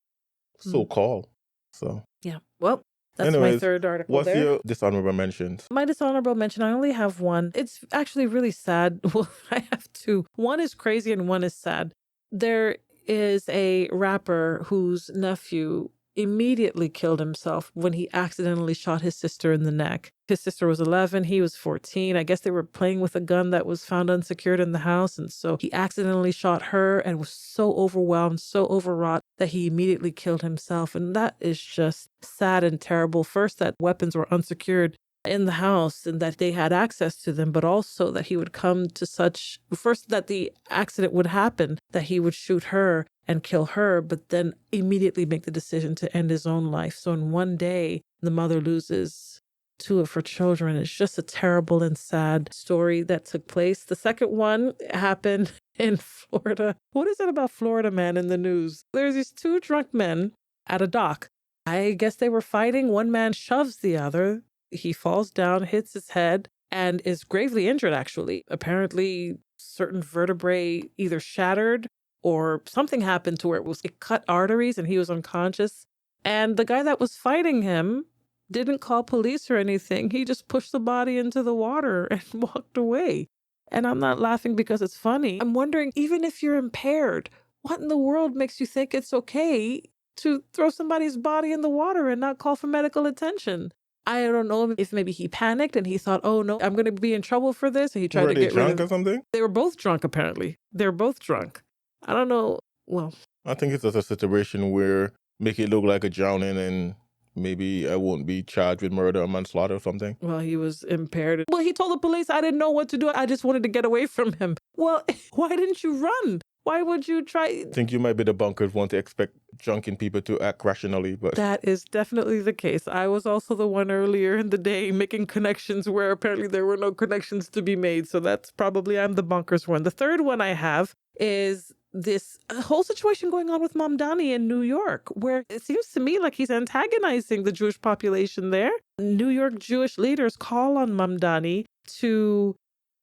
so-called. So. Yeah. Well, that's my third article. What's your dishonorable mentions? My dishonorable mention, I only have one. It's actually really sad. Well, I have two. One is crazy and one is sad. There is a rapper whose nephew immediately killed himself when he accidentally shot his sister in the neck. His sister was 11, he was 14. I guess they were playing with a gun that was found unsecured in the house, and so he accidentally shot her and was so overwhelmed, so overwrought that he immediately killed himself. And that is just sad and terrible. First, that weapons were unsecured in the house and that they had access to them, but also that he would come to such, first that the accident would happen, that he would shoot her and kill her, but then immediately make the decision to end his own life. So in one day, the mother loses two of her children. It's just a terrible and sad story that took place. The second one happened in Florida. What is it about Florida, man, in the news? There's these two drunk men at a dock. I guess they were fighting. One man shoves the other. He falls down, hits his head, and is gravely injured, actually. Apparently, certain vertebrae either shattered or something happened to where it cut arteries and he was unconscious. And the guy that was fighting him didn't call police or anything. He just pushed the body into the water and walked away. And I'm not laughing because it's funny. I'm wondering, even if you're impaired, what in the world makes you think it's okay to throw somebody's body in the water and not call for medical attention? I don't know if maybe he panicked and he thought, oh no, I'm going to be in trouble for this. And he tried to get rid of... Were they drunk or something? They were both drunk, apparently. They were both drunk. I don't know. Well, I think it's just a situation where make it look like a drowning and maybe I won't be charged with murder or manslaughter or something. Well, he was impaired. Well, he told the police, I didn't know what to do. I just wanted to get away from him. Well, why didn't you run? Why would you try? I think you might be the bunkers want to expect drunken people to act rationally, but... That is definitely the case. I was also the one earlier in the day making connections where apparently there were no connections to be made. So that's probably I'm the bunkers one. The third one I have is this whole situation going on with Mamdani in New York, where it seems to me like he's antagonizing the Jewish population there. New York Jewish leaders call on Mamdani to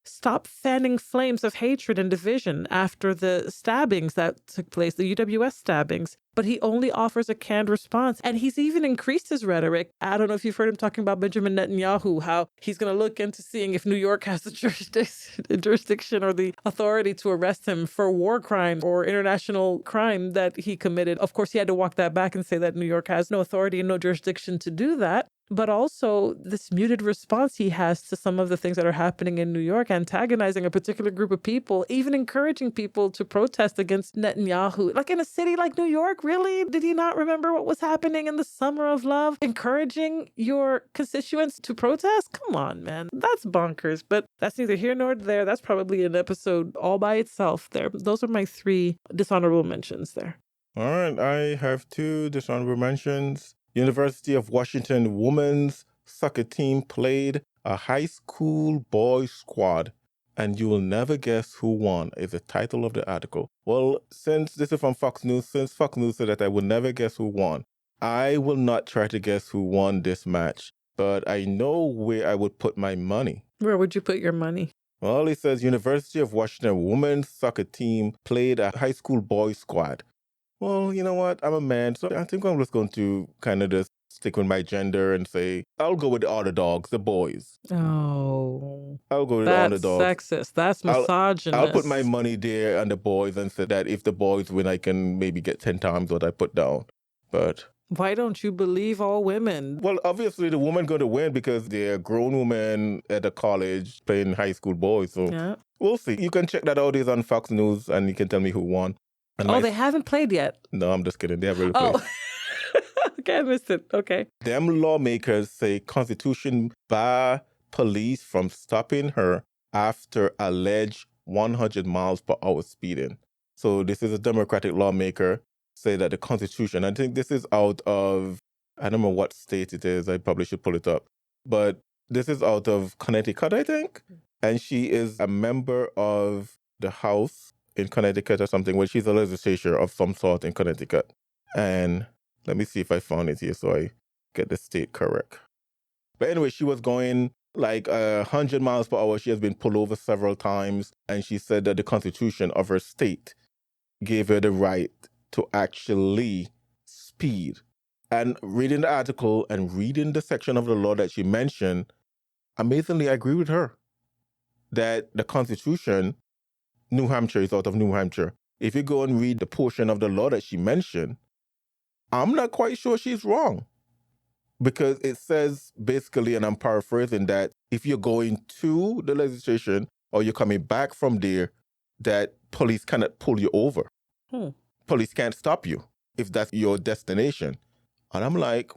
stop fanning flames of hatred and division after the stabbings that took place, the UWS stabbings. But he only offers a canned response. And he's even increased his rhetoric. I don't know if you've heard him talking about Benjamin Netanyahu, how he's going to look into seeing if New York has the jurisdiction or the authority to arrest him for war crime or international crime that he committed. Of course, he had to walk that back and say that New York has no authority and no jurisdiction to do that. but also this muted response he has to some of the things that are happening in New York, antagonizing a particular group of people, even encouraging people to protest against Netanyahu. Like in a city like New York, really? Did he not remember what was happening in the summer of love? Encouraging your constituents to protest? Come on, man. That's bonkers, but that's neither here nor there. That's probably an episode all by itself there. Those are my 3 dishonorable mentions there. All right, I have 2 dishonorable mentions. University of Washington women's soccer team played a high school boys squad, and you will never guess who won is the title of the article. Well, since this is from Fox News, since Fox News said that I will never guess who won, I will not try to guess who won this match, but I know where I would put my money. Where would you put your money? Well, it says University of Washington women's soccer team played a high school boys squad. Well, you know what? I'm a man, so I think I'm just going to kind of just stick with my gender and say, I'll go with the underdogs, the boys. Oh, I'll go with the that's underdogs. sexist. That's I'll misogynist. put my money there on the boys and say that if the boys win, I can maybe get 10 times what I put down. But why don't you believe all women? well, obviously the woman going to win because they're grown women at a college playing high school boys. So Yeah. we'll see. You can check that out. It's on Fox News and you can tell me who won. And Oh, they haven't played yet. No, I'm just kidding. They have already played. Oh, okay, I missed it. Okay. Them lawmakers say Constitution bar police from stopping her after alleged 100 miles per hour speeding. So this is a Democratic lawmaker say that the Constitution, I think this is out of, I don't know what state it is. I probably should pull it up. But this is out of Connecticut, I think. And she is a member of the House in Connecticut or something, where she's a legislature of some sort in Connecticut. And let me see if I found it here so I get the state correct. But anyway, she was going like 100 miles per hour. She has been pulled over several times. And she said that the constitution of her state gave her the right to actually speed. And reading the article and reading the section of the law that she mentioned, amazingly, I agree with her that the Constitution, New Hampshire is out of New Hampshire. If you go and read the portion of the law that she mentioned, I'm not quite sure she's wrong. Because it says basically, and I'm paraphrasing, that if you're going to the legislation or you're coming back from there, that police cannot pull you over. Police can't stop you if that's your destination. And I'm like,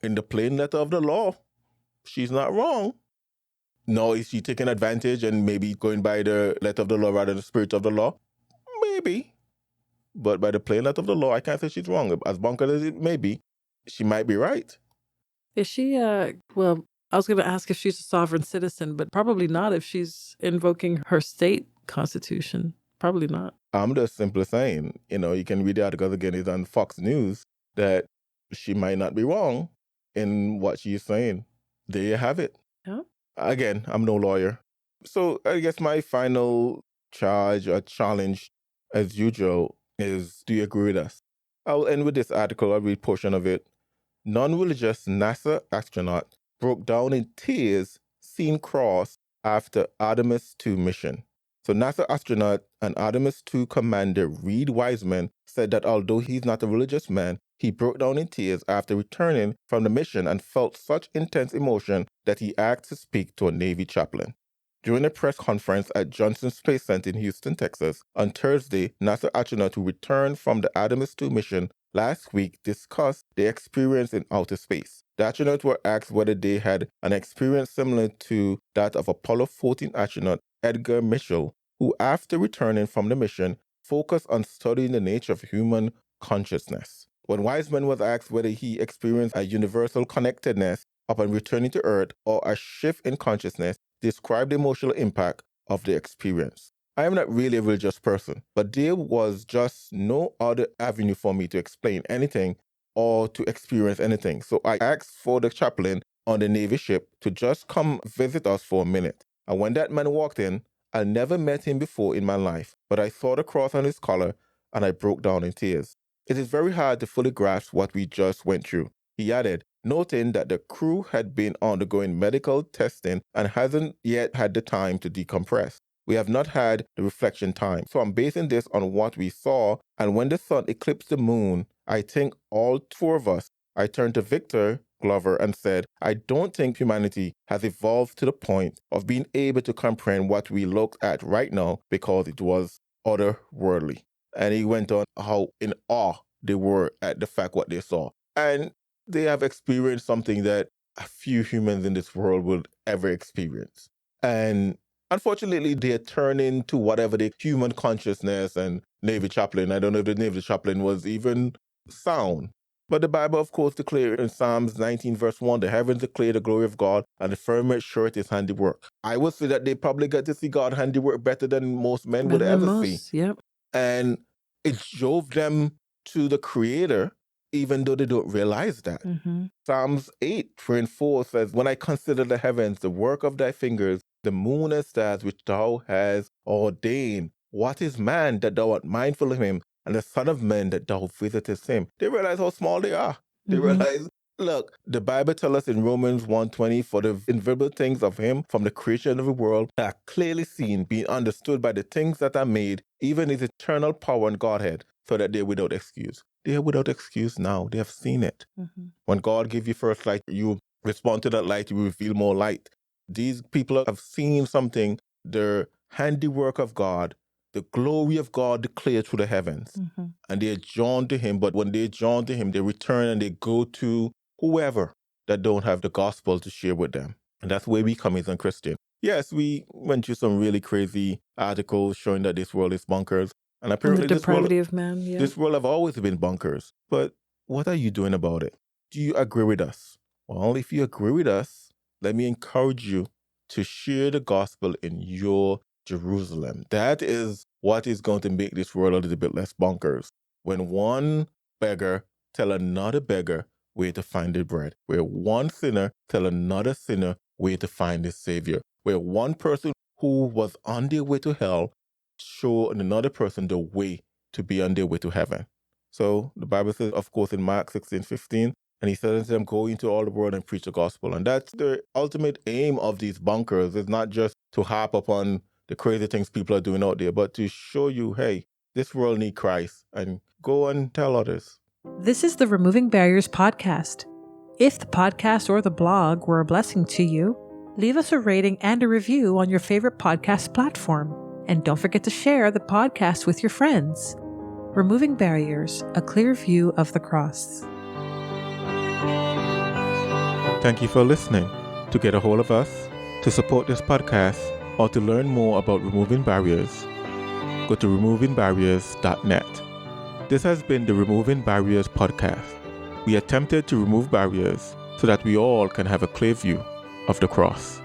in the plain letter of the law, she's not wrong. No, is she taking advantage and maybe going by the letter of the law rather than the spirit of the law? Maybe. But by the plain letter of the law, I can't say she's wrong. As bonkers as it may be, she might be right. Is she, well, I was going to ask if she's a sovereign citizen, but probably not if she's invoking her state constitution. Probably not. I'm just simply saying, you can read the article again. It's on Fox News that she might not be wrong in what she's saying. There you have it. Yeah. Again, I'm no lawyer. So I guess my final charge or challenge, as usual, is, do you agree with us? I'll end with this article. I'll read a portion of it. Non-religious NASA astronaut broke down in tears, seen cross after Artemis 2 mission. So NASA astronaut and Artemis 2 commander Reed Wiseman said that although he's not a religious man, he broke down in tears after returning from the mission and felt such intense emotion that he asked to speak to a Navy chaplain. During a press conference at Johnson Space Center in Houston, Texas, on Thursday, NASA astronauts who returned from the Artemis 2 mission last week discussed their experience in outer space. The astronauts were asked whether they had an experience similar to that of Apollo 14 astronaut Edgar Mitchell, who after returning from the mission focused on studying the nature of human consciousness. When Wiseman was asked whether he experienced a universal connectedness upon returning to Earth or a shift in consciousness, he described the emotional impact of the experience. I am not really a religious person, but there was just no other avenue for me to explain anything or to experience anything. So I asked for the chaplain on the Navy ship to just come visit us for a minute. And when that man walked in, I never met him before in my life, but I saw the cross on his collar and I broke down in tears. It is very hard to fully grasp what we just went through, he added, noting that the crew had been undergoing medical testing and hasn't yet had the time to decompress. We have not had the reflection time. So I'm basing this on what we saw. And when the sun eclipsed the moon, I think all 4 of us, I turned to Victor Glover and said, I don't think humanity has evolved to the point of being able to comprehend what we look at right now because it was otherworldly. And he went on how in awe they were at the fact what they saw. And they have experienced something that a few humans in this world will ever experience. And unfortunately, they are turning to whatever the human consciousness and Navy chaplain. I don't know if the Navy chaplain was even sound. But the Bible, of course, declares in Psalms 19, verse 1, the heavens declare the glory of God, and the firmament showeth his handiwork. I would say that they probably get to see God's handiwork better than most men would Better than ever see. most, yep. And it drove them to the Creator, even though they don't realize that. Mm-hmm. Psalms 8, 3 and 4 says, when I consider the heavens, the work of thy fingers, the moon and stars which thou hast ordained, what is man that thou art mindful of him, and the son of man that thou visitest him? They realize how small they are. They realize, look, the Bible tells us in Romans 1:20, for the invisible things of him from the creation of the world are clearly seen, being understood by the things that are made, even his eternal power and Godhead, so that they are without excuse. They are without excuse now. They have seen it. Mm-hmm. When God gives you first light, you respond to that light, you reveal more light. These people have seen something, the handiwork of God, the glory of God declared through the heavens. Mm-hmm. And they are drawn to him. But when they are drawn to him, they return and they go to whoever that don't have the gospel to share with them. And that's where we come as a Christian. Yes, we went through some really crazy articles showing that this world is bonkers. And apparently the depravity of man, yeah. This world have always been bonkers. But what are you doing about it? Do you agree with us? Well, if you agree with us, let me encourage you to share the gospel in your Jerusalem. That is what is going to make this world a little bit less bonkers. When one beggar tell another beggar where to find the bread, where one sinner tell another sinner where to find the Savior, where one person who was on their way to hell show another person the way to be on their way to heaven. So the Bible says, of course, in Mark 16:15, and he says to them, go into all the world and preach the gospel. And that's the ultimate aim of these bunkers. It's not just to harp upon the crazy things people are doing out there, but to show you, hey, this world needs Christ, and go and tell others. This is the Removing Barriers podcast. If the podcast or the blog were a blessing to you, leave us a rating and a review on your favorite podcast platform. And don't forget to share the podcast with your friends. Removing Barriers, a clear view of the cross. Thank you for listening. To get a hold of us, to support this podcast, or to learn more about removing barriers, go to removingbarriers.net. This has been the Removing Barriers podcast. We attempted to remove barriers so that we all can have a clear view of the cross.